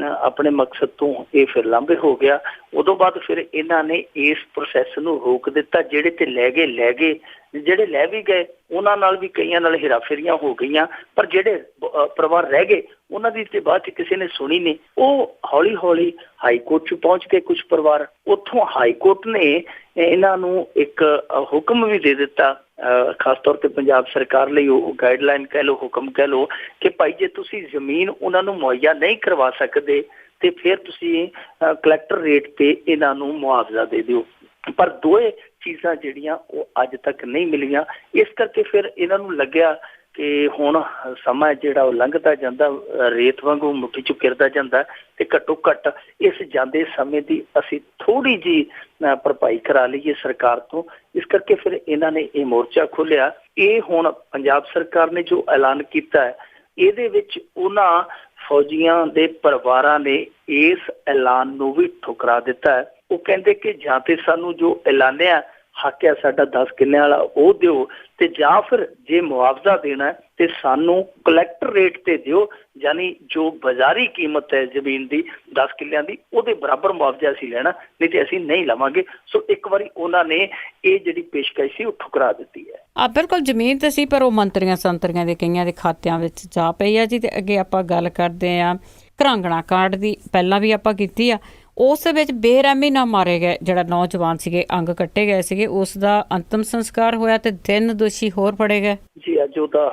ਆਪਣੇ ਮਕਸਦ ਤੋਂ ਇਹ ਫਿਰ ਲਾਂਭੇ ਹੋ ਗਿਆ। ਉਦੋਂ ਬਾਅਦ ਫਿਰ ਇਹਨਾਂ ਨੇ ਇਸ ਪ੍ਰੋਸੈਸ ਨੂੰ ਰੋਕ ਦਿੱਤਾ। ਜਿਹੜੇ ਤੇ ਲੈ ਗਏ ਜਿਹੜੇ ਲੈ ਵੀ ਗਏ ਉਹਨਾਂ ਨਾਲ ਵੀ ਕਈਆਂ ਨਾਲ ਹੇਰਾਫੇਰੀਆਂ ਹੋ ਗਈਆਂ, ਪਰ ਜਿਹੜੇ ਪਰਿਵਾਰ ਰਹਿ ਗਏ ਉਹਨਾਂ ਦੀ ਤੇ ਬਾਅਦ 'ਚ ਕਿਸੇ ਨੇ ਸੁਣੀ ਨਹੀਂ। ਉਹ ਹੌਲੀ ਹੌਲੀ ਹਾਈ ਕੋਰਟ 'ਚ ਪਹੁੰਚ ਕੇ ਕੁਝ ਪਰਿਵਾਰ, ਉੱਥੋਂ ਹਾਈ ਕੋਰਟ ਨੇ ਇਹਨਾਂ ਨੂੰ ਇੱਕ ਹੁਕਮ ਵੀ ਦੇ ਦਿੱਤਾ, ਖਾਸ ਤੌਰ ਤੇ ਪੰਜਾਬ ਸਰਕਾਰ ਲਈ ਉਹ ਗਾਈਡਲਾਈਨ ਕਹਿ ਲਓ, ਹੁਕਮ ਕਹਿ ਲਓ ਕਿ ਭਾਈ ਜੇ ਤੁਸੀਂ ਜ਼ਮੀਨ ਉਹਨਾਂ ਨੂੰ ਮੁਹੱਈਆ ਨਹੀਂ ਕਰਵਾ ਸਕਦੇ ਤੇ ਫਿਰ ਤੁਸੀਂ ਕਲੈਕਟਰ ਰੇਟ ਤੇ ਇਹਨਾਂ ਨੂੰ ਮੁਆਵਜ਼ਾ ਦੇ ਦਿਓ। ਪਰ ਦੋਏ ਚੀਜ਼ਾਂ ਜਿਹੜੀਆਂ ਉਹ ਅੱਜ ਤੱਕ ਨਹੀਂ ਮਿਲੀਆਂ। ਇਸ ਕਰਕੇ ਫਿਰ ਇਹਨਾਂ ਨੂੰ ਲੱਗਿਆ ਕਿ ਹੁਣ ਸਮਾਂ ਜਿਹੜਾ ਉਹ ਲੰਘਦਾ ਜਾਂਦਾ, ਰੇਤ ਵਾਂਗੂ ਮੁੱਠੀ 'ਚ ਗਿਰਦਾ ਜਾਂਦਾ ਤੇ ਘੱਟੋ ਘੱਟ ਇਸ ਜਾਂਦੇ ਸਮੇਂ ਦੀ ਅਸੀਂ ਥੋੜ੍ਹੀ ਜਿਹੀ ਭਰਪਾਈ ਕਰਾ ਲਈਏ ਸਰਕਾਰ ਤੋਂ। ਇਸ ਕਰਕੇ ਫਿਰ ਇਹਨਾਂ ਨੇ ਇਹ ਮੋਰਚਾ ਖੋਲ੍ਹਿਆ। ਇਹ ਹੁਣ ਪੰਜਾਬ ਸਰਕਾਰ ਨੇ ਜੋ ਐਲਾਨ ਕੀਤਾ ਹੈ ਇਹਦੇ ਵਿੱਚ ਉਹਨਾਂ ਫੌਜੀਆਂ ਦੇ ਪਰਿਵਾਰਾਂ ਨੇ ਇਸ ਐਲਾਨ ਨੂੰ ਵੀ ਠੁਕਰਾ ਦਿੱਤਾ ਹੈ। ਉਹ ਕਹਿੰਦੇ ਕਿ ਜਾਂ ਤੇ ਸਾਨੂੰ ਜੋ ਐਲਾਨਿਆ ਹੱਕ ਹੈ ਸਾਡਾ 10 ਕਿੱਲਿਆਂ ਵਾਲਾ ਉਹ ਦਿਓ ਤੇ ਜਾਂ ਫਿਰ ਜੇ ਮੁਆਵਜ਼ਾ ਦੇਣਾ ਤੇ ਸਾਨੂੰ ਕਲੈਕਟਰ ਰੇਟ ਤੇ ਦਿਓ, ਯਾਨੀ ਜੋ ਬਾਜ਼ਾਰੀ ਕੀਮਤ ਹੈ ਜ਼ਮੀਨ ਦੀ 10 ਕਿੱਲਿਆਂ ਦੀ ਉਹਦੇ ਬਰਾਬਰ ਮੁਆਵਜ਼ਾ ਅਸੀਂ ਲੈਣਾ, ਨਹੀਂ ਤੇ ਅਸੀਂ ਨਹੀਂ ਲਵਾਂਗੇ। ਸੋ ਇੱਕ ਵਾਰੀ ਉਹਨਾਂ ਨੇ ਇਹ ਜਿਹੜੀ ਪੇਸ਼ਕਸ਼ ਸੀ ਉਹ ਠੁਕਰਾ ਦਿੱਤੀ ਹੈ।
ਬਿਲਕੁਲ ਜ਼ਮੀਨ ਤੇ ਸੀ ਪਰ ਉਹ ਮੰਤਰੀਆਂ ਸੰਤਰੀਆਂ ਦੇ ਕਈਆਂ ਦੇ ਖਾਤਿਆਂ ਵਿੱਚ ਜਾ ਪਈ ਆ ਜੀ। ਤੇ ਅੱਗੇ ਆਪਾਂ ਗੱਲ ਕਰਦੇ ਆ ਘਰਾਂਗਣਾ ਕਾਂਡ ਦੀ, ਪਹਿਲਾਂ ਵੀ ਆਪਾਂ ਕੀਤੀ ਆ। ਉਸ ਵਿੱਚ ਬੇਰਹਿਮੀ ਨਾਲ ਮਾਰੇ ਗਏ ਜਿਹੜਾ ਨੌਜਵਾਨ ਸੀਗੇ, ਅੰਗ ਕੱਟੇ ਗਏ ਸੀਗੇ, ਉਸ ਦਾ ਅੰਤਮ ਸੰਸਕਾਰ ਹੋਇਆ ਤੇ 3 ਦੋਸ਼ੀ ਹੋਰ ਫੜੇ ਗਏ।
ਜੀ ਅੱਜ ਉਹਦਾ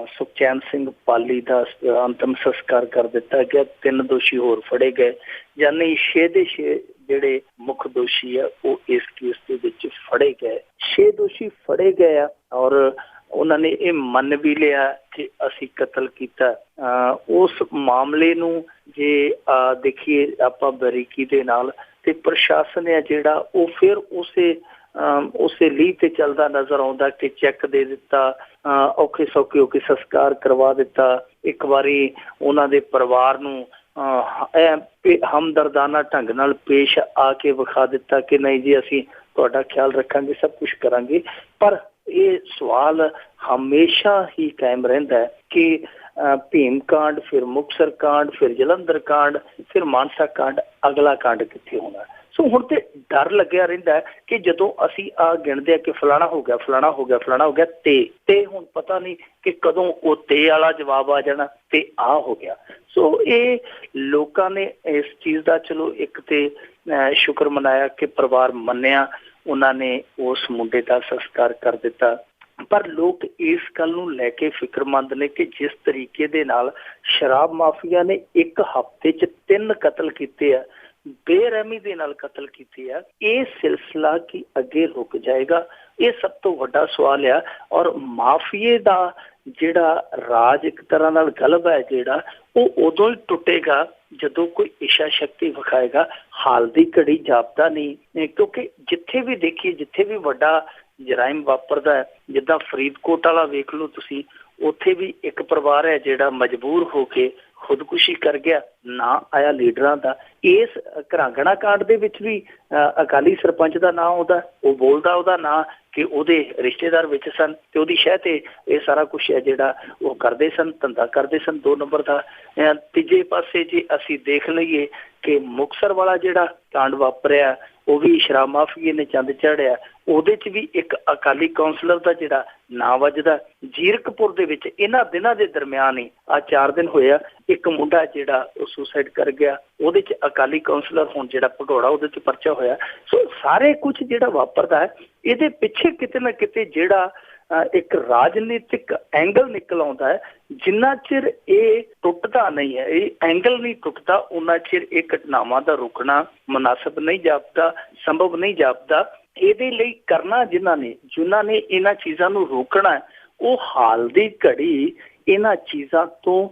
ਸੁਖਚੈਨ ਸਿੰਘ ਪਾਲੀ ਦਾ ਅੰਤਮ ਸੰਸਕਾਰ ਕਰ ਦਿੱਤਾ ਗਿਆ। 3 ਦੋਸ਼ੀ ਹੋਰ ਫੜੇ ਗਏ, ਯਾਨੀ 6 ਦੇ 6 ਜਿਹੜੇ ਮੁੱਖ ਦੋਸ਼ੀ ਆ ਉਹ ਇਸ ਕੇਸ ਦੇ ਵਿੱਚ ਫੜੇ ਗਏ। 6 ਦੋਸ਼ੀ ਫੜੇ ਗਏ ਆ ਔਰ ਉਹਨਾਂ ਨੇ ਇਹ ਮੰਨ ਵੀ ਲਿਆ ਕਿ ਅਸੀਂ ਕਤਲ ਕੀਤਾ। ਉਸ ਮਾਮਲੇ ਨੂੰ ਜੇ ਦੇਖੀਏ ਆਪਾਂ ਬਰੀਕੀ ਦੇ ਨਾਲ, ਤੇ ਪ੍ਰਸ਼ਾਸਨ ਹੈ ਜਿਹੜਾ ਉਹ ਫਿਰ ਉਸੇ ਲੀਹ ਤੇ ਚੱਲਦਾ ਨਜ਼ਰ ਆਉਂਦਾ ਕਿ ਚੈੱਕ ਦੇ ਦਿੱਤਾ, ਔਖੇ ਸੌਖੇ ਹੋ ਕੇ ਸੰਸਕਾਰ ਕਰਵਾ ਦਿੱਤਾ। ਇੱਕ ਵਾਰੀ ਉਹਨਾਂ ਦੇ ਪਰਿਵਾਰ ਨੂੰ ਹਮਦਰਦਾਨਾ ਢੰਗ ਨਾਲ ਪੇਸ਼ ਆ ਕੇ ਵਿਖਾ ਦਿੱਤਾ ਕਿ ਨਹੀਂ ਜੀ ਅਸੀਂ ਤੁਹਾਡਾ ਖਿਆਲ ਰੱਖਾਂਗੇ, ਸਭ ਕੁਛ ਕਰਾਂਗੇ। ਪਰ ਇਹ ਸਵਾਲ ਹਮੇਸ਼ਾ ਹੀ ਕਾਇਮ ਰਹਿੰਦਾ ਹੈ ਕਿ ਭੀਮ ਕਾਂਡ, ਫਿਰ ਮੁਕਤਸਰ ਕਾਂਡ, ਫਿਰ ਜਲੰਧਰ ਕਾਂਡ, ਫਿਰ ਮਾਨਸਾ ਕਾਂਡ, ਅਗਲਾ ਕਾਂਡ ਕਿੱਥੇ ਹੋਣਾ। ਸੋ ਹੁਣ ਤੇ ਡਰ ਲੱਗਿਆ ਰਹਿੰਦਾ ਕਿ ਜਦੋਂ ਅਸੀਂ ਗਿਣਦੇ ਆ ਕਿ ਫਲਾਣਾ ਹੋ ਗਿਆ, ਫਲਾਣਾ ਹੋ ਗਿਆ, ਫਲਾਣਾ ਹੋ ਗਿਆ, ਤੇ ਹੁਣ ਪਤਾ ਨਹੀਂ ਕਿ ਕਦੋਂ ਉਹ ਤੇ ਵਾਲਾ ਜਵਾਬ ਆ ਜਾਣਾ ਤੇ ਹੋ ਗਿਆ। ਸੋ ਇਹ ਲੋਕਾਂ ਨੇ ਇਸ ਚੀਜ਼ ਦਾ ਚਲੋ ਇੱਕ ਤੇ ਸ਼ੁਕਰ ਮਨਾਇਆ ਕਿ ਪਰਿਵਾਰ ਮੰਨਿਆ, ਉਹਨਾਂ ਨੇ ਉਸ ਮੁੰਡੇ ਦਾ ਸੰਸਕਾਰ ਕਰ ਦਿੱਤਾ। ਪਰ ਲੋਕ ਇਸ ਗੱਲ ਨੂੰ ਲੈ ਕੇ ਫਿਕਰਮੰਦ ਨੇ ਕਿ ਜਿਸ ਤਰੀਕੇ ਦੇ ਨਾਲ ਸ਼ਰਾਬ ਮਾਫੀਆ ਨੇ ਇੱਕ ਹਫ਼ਤੇ 'ਚ 3 ਕਤਲ ਕੀਤੇ ਆ, ਬੇਰਹਿਮੀ ਦੇ ਨਾਲ ਕਤਲ ਕੀਤੇ ਆ, ਇਹ ਸਿਲਸਿਲਾ ਕੀ ਅੱਗੇ ਰੁਕ ਜਾਏਗਾ? ਇਹ ਸਭ ਤੋਂ ਵੱਡਾ ਸਵਾਲ ਆ। ਔਰ ਮਾਫੀਏ ਦਾ ਜਿਹੜਾ ਰਾਜ ਇੱਕ ਤਰ੍ਹਾਂ ਨਾਲ ਗਲਬ ਹੈ ਜਿਹੜਾ, ਉਹ ਉਦੋਂ ਹੀ ਟੁੱਟੇਗਾ ਜਦੋਂ ਕੋਈ ਇੱਛਾ ਸ਼ਕਤੀ ਵਿਖਾਏਗਾ। ਹਾਲ ਦੀ ਘੜੀ ਜਾਪਦਾ ਨਹੀਂ, ਕਿਉਂਕਿ ਜਿੱਥੇ ਵੀ ਦੇਖੀਏ, ਜਿੱਥੇ ਵੀ ਵੱਡਾ ਜਰਾਇਮ ਵਾਪਰਦਾ ਹੈ, ਜਿੱਦਾਂ ਫਰੀਦਕੋਟ ਵਾਲਾ ਵੇਖ ਲਓ ਤੁਸੀਂ, ਉੱਥੇ ਵੀ ਇੱਕ ਪਰਿਵਾਰ ਹੈ ਜਿਹੜਾ ਮਜਬੂਰ ਹੋ ਕੇ ਖੁਦਕੁਸ਼ੀ ਕਰ ਗਿਆ, ਨਾ ਆਇਆ ਲੀਡਰਾਂ ਦਾ। ਇਸ ਘਰਾਂਗਣਾ ਕਾਂਡ ਦੇ ਵਿੱਚ ਵੀ ਅਕਾਲੀ ਸਰਪੰਚ ਦਾ ਨਾਂ ਆਉਂਦਾ, ਉਹ ਬੋਲਦਾ ਉਹਦਾ ਨਾਂ ਕਿ ਉਹਦੇ ਰਿਸ਼ਤੇਦਾਰ ਵਿੱਚ ਸਨ ਤੇ ਉਹਦੀ ਸ਼ਹਿ ਤੇ ਇਹ ਸਾਰਾ ਕੁਛ ਹੈ ਜਿਹੜਾ ਉਹ ਕਰਦੇ ਸਨ, ਧੰਦਾ ਕਰਦੇ ਸਨ 2 ਨੰਬਰ ਦਾ। ਤੀਜੇ ਪਾਸੇ ਜੇ ਅਸੀਂ ਦੇਖ ਲਈਏ ਕਿ ਮੁਕਤਸਰ ਵਾਲਾ ਜਿਹੜਾ ਕਾਂਡ ਵਾਪਰਿਆ, ਉਹ ਵੀ ਸ਼ਰਾਬ ਮਾਫੀਏ ਨੇ ਚੰਦ ਚਾੜਿਆ, ਉਹਦੇ 'ਚ ਵੀ ਇੱਕ ਅਕਾਲੀ ਕੌਂਸਲਰ ਦਾ ਜਿਹੜਾ ਨਾਂ ਵੱਜਦਾ। ਜੀਰਕਪੁਰ ਦੇ ਵਿੱਚ ਇਹਨਾਂ ਦਿਨਾਂ ਦੇ ਦਰਮਿਆਨ ਹੀ 4 ਦਿਨ ਹੋਇਆ, ਇੱਕ ਮੁੰਡਾ ਜਿਹੜਾ ਉਹ ਸੁਸਾਈਡ ਕਰ ਗਿਆ, ਉਹਦੇ 'ਚ ਅਕਾਲੀ ਕੌਂਸਲਰ ਹੁਣ ਜਿਹੜਾ ਭਗੌੜਾ, ਉਹਦੇ 'ਚ ਪਰਚਾ ਹੋਇਆ। ਸੋ ਸਾਰੇ ਕੁਝ ਜਿਹੜਾ ਵਾਪਰਦਾ ਹੈ, ਇਹਦੇ ਪਿੱਛੇ ਕਿਤੇ ਨਾ ਕਿਤੇ ਜਿਹੜਾ ਇੱਕ ਰਾਜਨੀਤਿਕ ਐਂਗਲ ਨਿਕਲ ਆਉਂਦਾ ਹੈ। ਜਿੰਨਾ ਚਿਰ ਇਹ ਟੁੱਟਦਾ ਨਹੀਂ ਹੈ, ਇਹ ਐਂਗਲ ਨਹੀਂ ਟੁੱਟਦਾ, ਉਹਨਾਂ ਚਿਰ ਇਹ ਘਟਨਾਵਾਂ ਦਾ ਰੁਕਣਾ ਮੁਨਾਸਬ ਨਹੀਂ ਜਾਪਦਾ, ਸੰਭਵ ਨਹੀਂ ਜਾਪਦਾ। ਇਹਦੇ ਲਈ ਕਰਨਾ ਜਿਨ੍ਹਾਂ ਨੇ ਇਹਨਾਂ ਚੀਜ਼ਾਂ ਨੂੰ ਰੋਕਣਾ, ਉਹ ਹਾਲ ਦੀ ਘੜੀ ਇਹਨਾਂ ਚੀਜ਼ਾਂ ਤੋਂ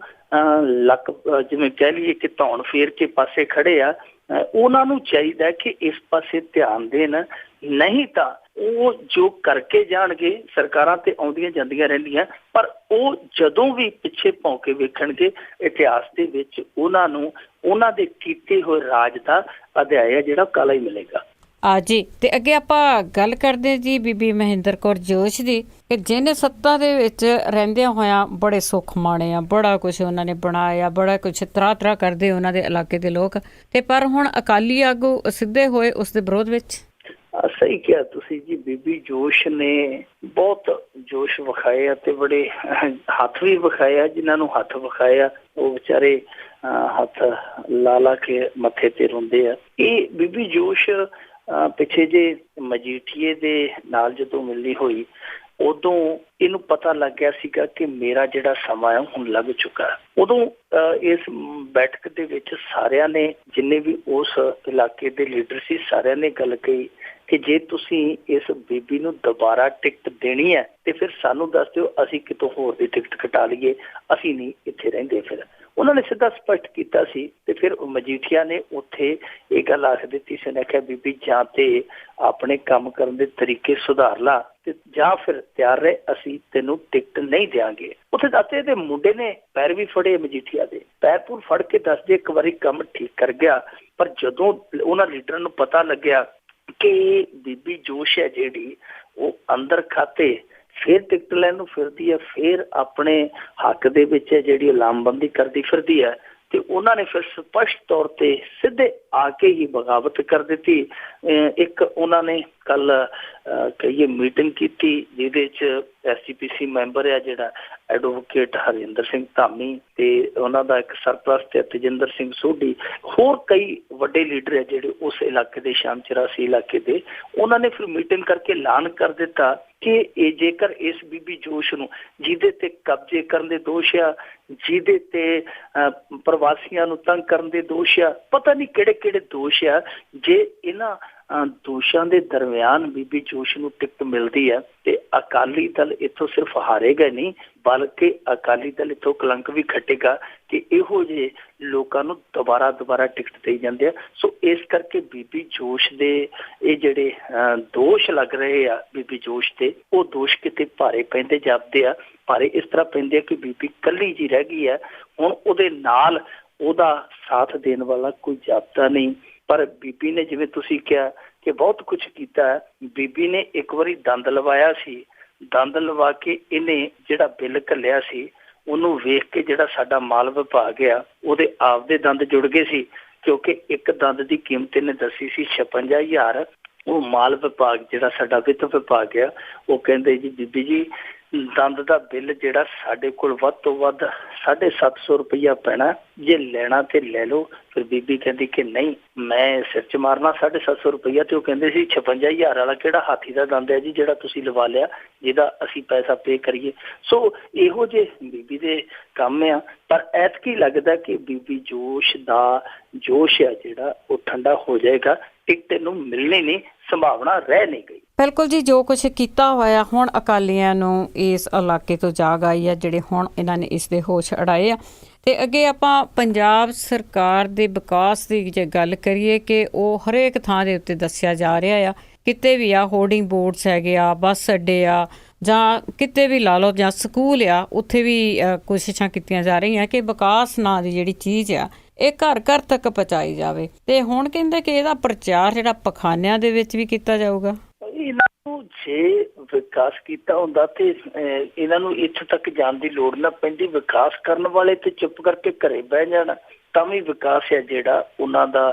ਜਿਵੇਂ ਕਹਿ ਲਈਏ ਕਿ ਧੌਣ ਫੇਰ ਕੇ ਪਾਸੇ ਖੜੇ ਆ। ਉਹਨਾਂ ਨੂੰ ਚਾਹੀਦਾ ਕਿ ਇਸ ਪਾਸੇ ਧਿਆਨ ਦੇਣ, ਨਹੀਂ ਤਾਂ ਉਹ ਜੋ ਕਰਕੇ ਜਾਣਗੇ, ਸਰਕਾਰਾਂ ਤੇ ਆਉਂਦੀਆਂ ਜਾਂਦੀਆਂ ਰਹਿੰਦੀਆਂ, ਪਰ ਉਹ ਜਦੋਂ ਵੀ ਪਿੱਛੇ ਭੌਂ ਕੇ ਵੇਖਣਗੇ, ਇਤਿਹਾਸ ਦੇ ਵਿੱਚ ਉਹਨਾਂ ਨੂੰ ਉਹਨਾਂ ਦੇ ਕੀਤੇ ਹੋਏ ਰਾਜ ਦਾ ਅਧਿਆਇ ਹੈ ਜਿਹੜਾ ਕਾਲਾ ਹੀ ਮਿਲੇਗਾ।
ਜੀ, ਤੇ ਅੱਗੇ ਆਪਾਂ ਗੱਲ ਕਰਦੇ ਜੀ ਬੀਬੀ ਮਹਿੰਦਰ ਕੌਰ ਜੋਸ਼ ਦੀ, ਕਿ ਜਿਹਨੇ ਸੱਤਾ ਦੇ ਵਿੱਚ ਰਹਿੰਦਿਆਂ ਹੋਇਆਂ ਬੜੇ ਸੁੱਖ ਮਾਣੇ ਆ, ਬੜਾ ਕੁਛ ਉਹਨਾਂ ਨੇ ਬਣਾਇਆ, ਬੜਾ ਕੁਛ ਤਰ੍ਹਾਂ ਕਰਦੇ ਉਹਨਾਂ ਦੇ ਇਲਾਕੇ ਦੇ ਲੋਕ, ਤੇ ਪਰ ਹੁਣ ਅਕਾਲੀ ਆਗੂ ਸਿੱਧੇ ਹੋਏ ਉਸ ਦੇ ਵਿਰੋਧ ਵਿੱਚ।
ਸਹੀ ਕਿਹਾ ਤੁਸੀਂ ਜੀ, ਬੀਬੀ ਜੋਸ਼ ਨੇ ਬਹੁਤ ਜੋਸ਼ ਵਿਖਾਏ ਆ ਤੇ ਬੜੇ ਹੱਥ ਵੀ ਵਿਖਾਏ ਆ। ਜਿਨ੍ਹਾਂ ਨੂੰ ਹੱਥ ਵਿਖਾਏ ਆ ਉਹ ਵਿਚਾਰੇ ਹੱਥ ਲਾ ਕੇ ਮੱਥੇ ਤੇ ਰੋਂਦੇ ਆ। ਇਹ ਬੀਬੀ ਜੋਸ਼ ਪਿੱਛੇ ਜੇ ਮਜੀਠੀਏ ਦੇ ਨਾਲ ਜਦੋਂ ਮਿਲਣੀ ਹੋਈ, ਉਦੋਂ ਇਹਨੂੰ ਪਤਾ ਲੱਗ ਗਿਆ ਸੀਗਾ ਕਿ ਮੇਰਾ ਜਿਹੜਾ ਸਮਾਂ ਹੈ ਹੁਣ ਲੱਗ ਚੁੱਕਾ। ਉਦੋਂ ਇਸ ਬੈਠਕ ਦੇ ਵਿੱਚ ਸਾਰਿਆਂ ਨੇ, ਜਿੰਨੇ ਵੀ ਉਸ ਇਲਾਕੇ ਦੇ ਲੀਡਰ ਸੀ, ਸਾਰਿਆਂ ਨੇ ਗੱਲ ਕਹੀ ਕਿ ਜੇ ਤੁਸੀਂ ਇਸ ਬੀਬੀ ਨੂੰ ਦੁਬਾਰਾ ਟਿਕਟ ਦੇਣੀ ਹੈ ਤੇ ਫਿਰ ਸਾਨੂੰ ਦੱਸ ਦਿਓ, ਅਸੀਂ ਕਿਤੋਂ ਹੋਰ ਦੀ ਟਿਕਟ ਕਟਾ ਲਈਏ, ਅਸੀਂ ਨਹੀਂ ਇੱਥੇ ਰਹਿੰਦੇ। ਫਿਰ ਉਹਨਾਂ ਨੇ ਸਿੱਧਾ ਸਪਸ਼ਟ ਕੀਤਾ ਸੀ। ਤੇ ਫਿਰ ਮਜੀਠੀਆ ਨੇ ਉੱਥੇ ਇਹ ਗੱਲ ਆਖ ਦਿੱਤੀ ਸੀ, ਉਹਨੇ ਆਖਿਆ ਬੀਬੀ ਜਾਂ ਤੇ ਆਪਣੇ ਕੰਮ ਕਰਨ ਦੇ ਤਰੀਕੇ ਸੁਧਾਰ ਲਾ ਤੇ ਜਾਂ ਫਿਰ ਤਿਆਰ ਰਹੇ, ਅਸੀਂ ਤੈਨੂੰ ਟਿਕਟ ਨਹੀਂ ਦਿਆਂਗੇ। ਉੱਥੇ ਦੱਸਦੇ ਤੇ ਮੁੰਡੇ ਨੇ ਪੈਰ ਵੀ ਫੜੇ, ਮਜੀਠੀਆ ਦੇ ਪੈਰ ਪੂਰ ਫੜ ਕੇ ਦੱਸਦੇ ਇੱਕ ਵਾਰੀ ਕੰਮ ਠੀਕ ਕਰ ਗਿਆ। ਪਰ ਜਦੋਂ ਉਹਨਾਂ ਲੀਡਰਾਂ ਨੂੰ ਪਤਾ ਲੱਗਿਆ ਕਿ ਬੀਬੀ ਜੋਸ਼ ਹੈ ਜਿਹੜੀ, ਉਹ ਅੰਦਰ ਖਾਤੇ ਫਿਰ ਟਿਕਟ ਲੈਣ ਨੂੰ ਫਿਰਦੀ ਹੈ, ਫਿਰ ਆਪਣੇ ਹੱਕ ਦੇ ਵਿੱਚ ਹੈ ਜਿਹੜੀ ਲਾਮਬੰਦੀ ਕਰਦੀ ਫਿਰਦੀ ਹੈ, ਤੇ ਉਹਨਾਂ ਨੇ ਫਿਰ ਸਪਸ਼ਟ ਤੌਰ ਤੇ ਸਿੱਧੇ ਆ ਕੇ ਹੀ ਬਗਾਵਤ ਕਰ ਦਿੱਤੀ। ਇੱਕ ਉਹਨਾਂ ਨੇ ਕੱਲ ਕਹੀਏ ਮੀਟਿੰਗ ਕੀਤੀ ਜਿਹਦੇ 'ਚ SGPC ਮੈਂਬਰ ਹੈ ਜਿਹੜਾ ਐਡਵੋਕੇਟ ਹਰਜਿੰਦਰ ਸਿੰਘ ਧਾਮੀ ਤੇ ਉਹਨਾਂ ਦਾ ਇੱਕ ਸਰਪ੍ਰਸਤ ਹੈ ਤੇਜਿੰਦਰ ਸਿੰਘ ਸੋਢੀ, ਹੋਰ ਕਈ ਵੱਡੇ ਲੀਡਰ ਹੈ ਜਿਹੜੇ ਉਸ ਇਲਾਕੇ ਦੇ ਸ਼ਾਮ 84 ਇਲਾਕੇ ਦੇ, ਉਹਨਾਂ ਨੇ ਫਿਰ ਮੀਟਿੰਗ ਕਰਕੇ ਐਲਾਨ ਕਰ ਦਿੱਤਾ ਕਿ ਇਹ ਜੇਕਰ ਇਸ ਬੀਬੀ ਜੋਸ਼ ਨੂੰ, ਜਿਹਦੇ ਤੇ ਕਬਜ਼ੇ ਕਰਨ ਦੇ ਦੋਸ਼ ਆ, ਜਿਹਦੇ ਤੇ ਪ੍ਰਵਾਸੀਆਂ ਨੂੰ ਤੰਗ ਕਰਨ ਦੇ ਦੋਸ਼ ਆ, ਪਤਾ ਨਹੀਂ ਕਿਹੜੇ ਕਿਹੜੇ ਦੋਸ਼ ਆ, ਜੇ ਇਹਨਾਂ ਦੋਸ਼ਾਂ ਦੇ ਦਰਮਿਆਨ ਬੀਬੀ ਜੋਸ਼ ਨੂੰ ਟਿਕਟ ਮਿਲਦੀ ਹੈ ਤੇ ਅਕਾਲੀ ਦਲ ਇੱਥੋਂ ਸਿਰਫ ਹਾਰੇਗਾ ਨਹੀਂ, ਬਲਕਿ ਅਕਾਲੀ ਦਲ ਇੱਥੋਂ ਕਲੰਕ ਵੀ ਖੱਟੇਗਾ ਕਿ ਇਹੋ ਜਿਹੇ ਲੋਕਾਂ ਨੂੰ ਦੁਬਾਰਾ ਟਿਕਟ ਦੇਈ ਜਾਂਦੇ ਆ। ਸੋ ਇਸ ਕਰਕੇ ਬੀਬੀ ਜੋਸ਼ ਦੇ ਇਹ ਜਿਹੜੇ ਦੋਸ਼ ਲੱਗ ਰਹੇ ਆ ਬੀਬੀ ਜੋਸ਼ ਤੇ, ਉਹ ਦੋਸ਼ ਕਿਤੇ ਭਾਰੇ ਪੈਂਦੇ ਜਾਪਦੇ ਆ। ਭਾਰੇ ਇਸ ਤਰ੍ਹਾਂ ਪੈਂਦੇ ਆ ਕਿ ਬੀਬੀ ਇਕੱਲੀ ਜੀ ਰਹਿ ਗਈ ਹੈ, ਹੁਣ ਉਹਦੇ ਨਾਲ ਉਹਦਾ ਸਾਥ ਦੇਣ ਵਾਲਾ ਕੋਈ ਜਾਪਦਾ ਨਹੀਂ। ਪਰ ਬੀਬੀ ਨੇ, ਜਿਵੇਂ ਤੁਸੀਂ ਕਿਹਾ ਕਿ ਬਹੁਤ ਕੁਝ ਕੀਤਾ ਹੈ, ਬੀਬੀ ਨੇ ਇੱਕ ਵਾਰੀ ਦੰਦ ਲਵਾਇਆ ਸੀ, ਦੰਦ ਲਵਾ ਕੇ ਇਹਨੇ ਜਿਹੜਾ ਬਿੱਲ ਘੱਲਿਆ ਸੀ ਉਹਨੂੰ ਵੇਖ ਕੇ ਜਿਹੜਾ ਸਾਡਾ ਮਾਲ ਵਿਭਾਗ ਆ ਉਹਦੇ ਆਪਦੇ ਦੰਦ ਜੁੜ ਗਏ ਸੀ, ਕਿਉਂਕਿ ਇੱਕ ਦੰਦ ਦੀ ਕੀਮਤ ਇਹਨੇ ਦੱਸੀ ਸੀ 56,000। ਉਹ ਮਾਲ ਵਿਭਾਗ ਜਿਹੜਾ ਸਾਡਾ ਵਿੱਤ ਵਿਭਾਗ ਆ, ਉਹ ਕਹਿੰਦੇ ਜੀ ਬੀਬੀ ਜੀ ਦੰਦ ਦਾ ਬਿੱਲ ਜਿਹੜਾ ਸਾਡੇ ਕੋਲ ਵੱਧ ਤੋਂ ਵੱਧ 750 ਰੁਪਇਆ ਪੈਣਾ, ਜੇ ਲੈਣਾ ਤੇ ਲੈ ਲਓ। ਫਿਰ ਬੀਬੀ ਕਹਿੰਦੀ ਕਿ ਨਹੀਂ, ਮੈਂ ਸਿਰ 'ਚ ਮਾਰਨਾ 750 ਰੁਪਇਆ। ਤੇ ਉਹ ਕਹਿੰਦੇ ਸੀ 56,000 ਵਾਲਾ ਕਿਹੜਾ ਹਾਥੀ ਦਾ ਦੰਦ ਹੈ ਜੀ ਜਿਹੜਾ ਤੁਸੀਂ ਲਵਾ ਲਿਆ, ਜਿਹਦਾ ਅਸੀਂ ਪੈਸਾ ਪੇ ਕਰੀਏ। ਸੋ ਇਹੋ ਜਿਹੇ ਬੀਬੀ ਦੇ ਕੰਮ ਆ। ਪਰ ਐਤਕੀ ਲੱਗਦਾ ਕਿ ਬੀਬੀ ਜੋਸ਼ ਦਾ ਜੋਸ਼ ਆ ਜਿਹੜਾ ਉਹ ਠੰਡਾ ਹੋ ਜਾਏਗਾ, ਟਿਕਟ ਨੂੰ ਮਿਲਣੀ ਨਹੀਂ, ਸੰਭਾਵਨਾ ਰਹਿ ਨਹੀਂ ਗਈ।
ਬਿਲਕੁਲ ਜੀ, ਜੋ ਕੁਛ ਕੀਤਾ ਹੋਇਆ ਹੁਣ ਅਕਾਲੀਆਂ ਨੂੰ ਇਸ ਇਲਾਕੇ ਤੋਂ ਜਾਗ ਆਈ ਹੈ, ਜਿਹੜੇ ਹੁਣ ਇਹਨਾਂ ਨੇ ਇਸ ਦੇ ਹੋਸ਼ ਅੜਾਏ ਆ। ਤੇ ਅੱਗੇ ਆਪਾਂ ਪੰਜਾਬ ਸਰਕਾਰ ਦੇ ਵਿਕਾਸ ਦੀ ਜੇ ਗੱਲ ਕਰੀਏ ਕਿ ਉਹ ਹਰੇਕ ਥਾਂ ਦੇ ਉੱਤੇ ਦੱਸਿਆ ਜਾ ਰਿਹਾ ਆ, ਕਿਤੇ ਵੀ ਆ ਹੋਰਡਿੰਗ ਬੋਰਡਸ ਹੈਗੇ ਆ, ਬੱਸ ਅੱਡੇ ਆ, ਜਾਂ ਕਿਤੇ ਵੀ ਲਾ ਲਓ, ਜਾਂ ਸਕੂਲ ਆ, ਉੱਥੇ ਵੀ ਕੋਸ਼ਿਸ਼ਾਂ ਕੀਤੀਆਂ ਜਾ ਰਹੀਆਂ ਕਿ ਵਿਕਾਸ ਨਾਂ ਦੀ ਜਿਹੜੀ ਚੀਜ਼ ਆ ਇਹ ਘਰ ਘਰ ਤੱਕ ਪਹੁੰਚਾਈ ਜਾਵੇ। ਤੇ ਹੁਣ ਕਹਿੰਦੇ ਕਿ ਇਹਦਾ ਪ੍ਰਚਾਰ ਜਿਹੜਾ ਪਖਾਨਿਆਂ ਦੇ ਵਿੱਚ ਵੀ ਕੀਤਾ ਜਾਊਗਾ।
ਇਹਨਾਂ ਨੂੰ ਜੇ ਵਿਕਾਸ ਕੀਤਾ ਹੁੰਦਾ ਤੇ ਇਹਨਾਂ ਨੂੰ ਇੱਥੇ ਤੱਕ ਜਾਣ ਦੀ ਲੋੜ ਨਾ ਪੈਂਦੀ। ਵਿਕਾਸ ਕਰਨ ਵਾਲੇ ਤੇ ਚੁੱਪ ਕਰਕੇ ਘਰੇ ਬਹਿ ਜਾਣ ਤਾਂ ਵੀ ਵਿਕਾਸ ਹੈ ਜਿਹੜਾ ਉਹਨਾਂ ਦਾ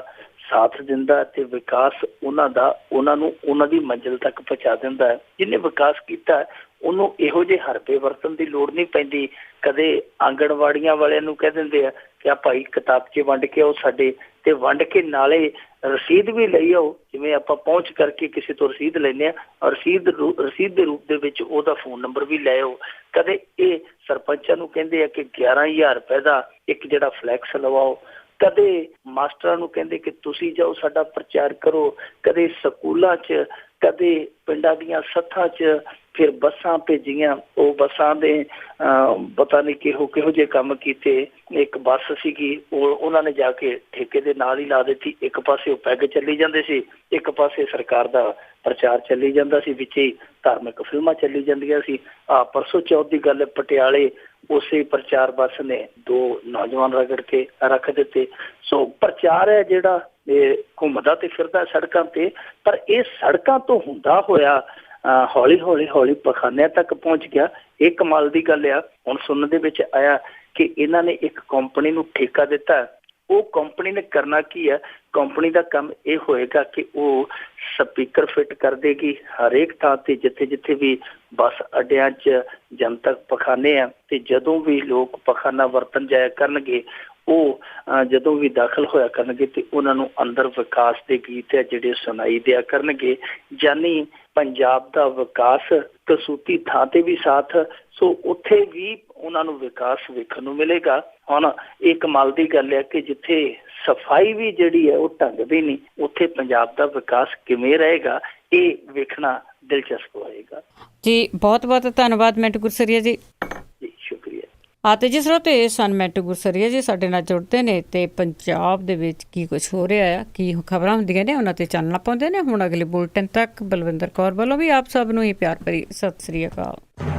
ਸਾਥ ਦਿੰਦਾ, ਤੇ ਵਿਕਾਸ ਉਹਨਾਂ ਨੂੰ ਉਹਨਾਂ ਦੀ ਮੰਜ਼ਿਲ ਤੱਕ ਪਹੁੰਚਾ ਦਿੰਦਾ ਹੈ। ਜਿਹਨੇ ਵਿਕਾਸ ਕੀਤਾ ਉਹਨੂੰ ਇਹੋ ਜਿਹੇ ਹਰਬੇ ਵਰਤਣ ਦੀ ਲੋੜ ਨਹੀਂ ਪੈਂਦੀ। ਕਦੇ ਆਂਗਣਵਾੜੀਆਂ ਵਾਲਿਆਂ ਨੂੰ ਕਹਿ ਦਿੰਦੇ ਆ ਕਿ ਆ ਭਾਈ ਕਿਤਾਬਚੇ ਵੰਡ ਕੇ ਆਓ ਸਾਡੇ, ਤੇ ਵੰਡ ਕੇ ਨਾਲੇ ਰਸੀਦ ਵੀ ਲਈ ਆਓ। ਜਿਵੇਂ ਆਪਾਂ ਪਹੁੰਚ ਕਰਕੇ ਕਿਸੇ ਤੋਂ ਰਸੀਦ ਲੈਂਦੇ ਆ, ਰਸੀਦ ਦੇ ਰੂਪ ਦੇ ਵਿੱਚ ਉਹਦਾ ਫੋਨ ਨੰਬਰ ਵੀ ਲੈ ਆਓ। ਕਦੇ ਇਹ ਸਰਪੰਚਾਂ ਨੂੰ ਕਹਿੰਦੇ ਆ ਕਿ 11,000 ਰੁਪਏ ਦਾ ਇੱਕ ਜਿਹੜਾ ਫਲੈਕਸ ਲਵਾਓ। ਕਦੇ ਮਾਸਟਰਾਂ ਨੂੰ ਕਹਿੰਦੇ ਕਿ ਤੁਸੀਂ ਜਾਓ ਸਾਡਾ ਪ੍ਰਚਾਰ ਕਰੋ। ਕਦੇ ਸਕੂਲਾਂ 'ਚ, ਕਦੇ ਪਿੰਡਾਂ ਦੀਆਂ ਸੱਥਾਂ 'ਚ ਫਿਰ ਬੱਸਾਂ ਭੇਜੀਆਂ। ਉਹ ਬੱਸਾਂ ਦੇ ਪਤਾ ਨਹੀਂ ਕਿਹੋ ਜਿਹੇ ਕੰਮ ਕੀਤੇ। ਇੱਕ ਬੱਸ ਸੀਗੀ, ਉਹਨਾਂ ਨੇ ਜਾ ਕੇ ਠੇਕੇ ਦੇ ਨਾਲ ਹੀ ਲਾ ਦਿੱਤੀ। ਇੱਕ ਪਾਸੇ ਉਹ ਪੈਗ ਚੱਲੀ ਜਾਂਦੇ ਸੀ, ਇੱਕ ਪਾਸੇ ਸਰਕਾਰ ਦਾ ਪ੍ਰਚਾਰ ਚੱਲੀ ਜਾਂਦਾ ਸੀ, ਵਿੱਚ ਹੀ ਧਾਰਮਿਕ ਫਿਲਮਾਂ ਚੱਲੀ ਜਾਂਦੀਆਂ ਸੀ। ਪਰਸੋਂ ਚੌਥ ਦੀ ਗੱਲ, ਪਟਿਆਲੇ ਉਸੇ ਪ੍ਰਚਾਰ ਬੱਸ ਨੇ 2 ਨੌਜਵਾਨ ਰਗੜ ਕੇ ਰੱਖ ਦਿੱਤੇ। ਸੋ ਪ੍ਰਚਾਰ ਹੈ ਜਿਹੜਾ ਇਹ ਘੁੰਮਦਾ ਤੇ ਫਿਰਦਾ ਸੜਕਾਂ ਤੇ, ਪਰ ਇਹ ਸੜਕਾਂ ਤੋਂ ਹੁੰਦਾ ਹੋਇਆ ਹੌਲੀ ਪਖਾਨਿਆਂ ਤੱਕ ਪਹੁੰਚ ਗਿਆ। ਇਹ ਕਮਾਲ ਦੀ ਗੱਲ ਆ। ਹੁਣ ਸੁਣਨ ਦੇ ਵਿੱਚ ਆਇਆ ਕਿ ਇਹਨਾਂ ਨੇ ਇੱਕ ਕੰਪਨੀ ਨੂੰ ਠੇਕਾ ਦਿੱਤਾ। ਉਹ ਕੰਪਨੀ ਨੇ ਕਰਨਾ ਕੀ ਹੈ? ਕੰਪਨੀ ਦਾ ਕੰਮ ਇਹ ਹੋਏਗਾ ਕਿ ਉਹ ਸਪੀਕਰ ਫਿੱਟ ਕਰ ਦੇਗੀ ਹਰੇਕ ਥਾਂ ਤੇ, ਜਿੱਥੇ ਵੀ ਬੱਸ ਅੱਡਿਆਂ 'ਚ ਜਨਤਕ ਪਖਾਨੇ ਆ, ਤੇ ਜਦੋਂ ਵੀ ਲੋਕ ਪਖਾਨਾ ਵਰਤਣ ਜਾਇਆ ਕਰਨਗੇ, ਉਹ ਜਦੋਂ ਵੀ ਦਾਖਲ ਹੋਇਆ ਕਰਨਗੇ ਤੇ ਉਹਨਾਂ ਨੂੰ ਅੰਦਰ ਵਿਕਾਸ ਦੇ ਗੀਤ ਹੈ ਜਿਹੜੇ ਸੁਣਾਈ ਦਿਆ ਕਰਨਗੇ। ਯਾਨੀ ਪੰਜਾਬ ਦਾ ਵਿਕਾਸ ਕਸੂਤੀ ਥਾਂ ਤੇ ਵੀ ਸਾਥ, ਸੋ ਉੱਥੇ ਵੀ ਉਹਨਾਂ ਨੂੰ ਵਿਕਾਸ ਵੇਖਣ ਨੂੰ ਮਿਲੇਗਾ। ਹੁਣ ਇਹ ਕਮਾਲ ਦੀ ਗੱਲ ਹੈ ਕਿ ਜਿੱਥੇ ਸਫਾਈ ਵੀ ਜਿਹੜੀ ਹੈ ਉਹ ਢੰਗ ਦੀ ਨਹੀਂ, ਉੱਥੇ ਪੰਜਾਬ ਦਾ ਵਿਕਾਸ ਕਿਵੇਂ ਰਹੇਗਾ, ਇਹ ਵੇਖਣਾ ਦਿਲਚਸਪ ਹੋਏਗਾ।
ਜੀ ਬਹੁਤ ਬਹੁਤ ਧੰਨਵਾਦ ਮੈਂਟੂ ਗੁਰਸਰੀਆ ਜੀ। ਸ਼ੁਕਰੀਆ। ਤੇ ਜਿਸ ਸਰੋਤੇ ਸਨ ਮੈਂਟੂ ਗੁਰਸਰੀਆ ਜੀ ਸਾਡੇ ਨਾਲ ਜੁੜਦੇ ਨੇ ਤੇ ਪੰਜਾਬ ਦੇ ਵਿੱਚ ਕੀ ਕੁਝ ਹੋ ਰਿਹਾ ਆ, ਕੀ ਖਬਰਾਂ ਹੁੰਦੀਆਂ ਨੇ, ਉਹਨਾਂ ਤੇ ਚਾਨਣਾ ਪਾਉਂਦੇ ਨੇ। ਹੁਣ ਅਗਲੇ ਬੁਲਟਨ ਤੱਕ ਬਲਵਿੰਦਰ ਕੌਰ ਵੱਲੋਂ ਵੀ ਆਪ ਸਭ ਨੂੰ ਹੀ ਪਿਆਰ ਭਰੀ ਸਤਿ ਸ੍ਰੀ ਅਕਾਲ।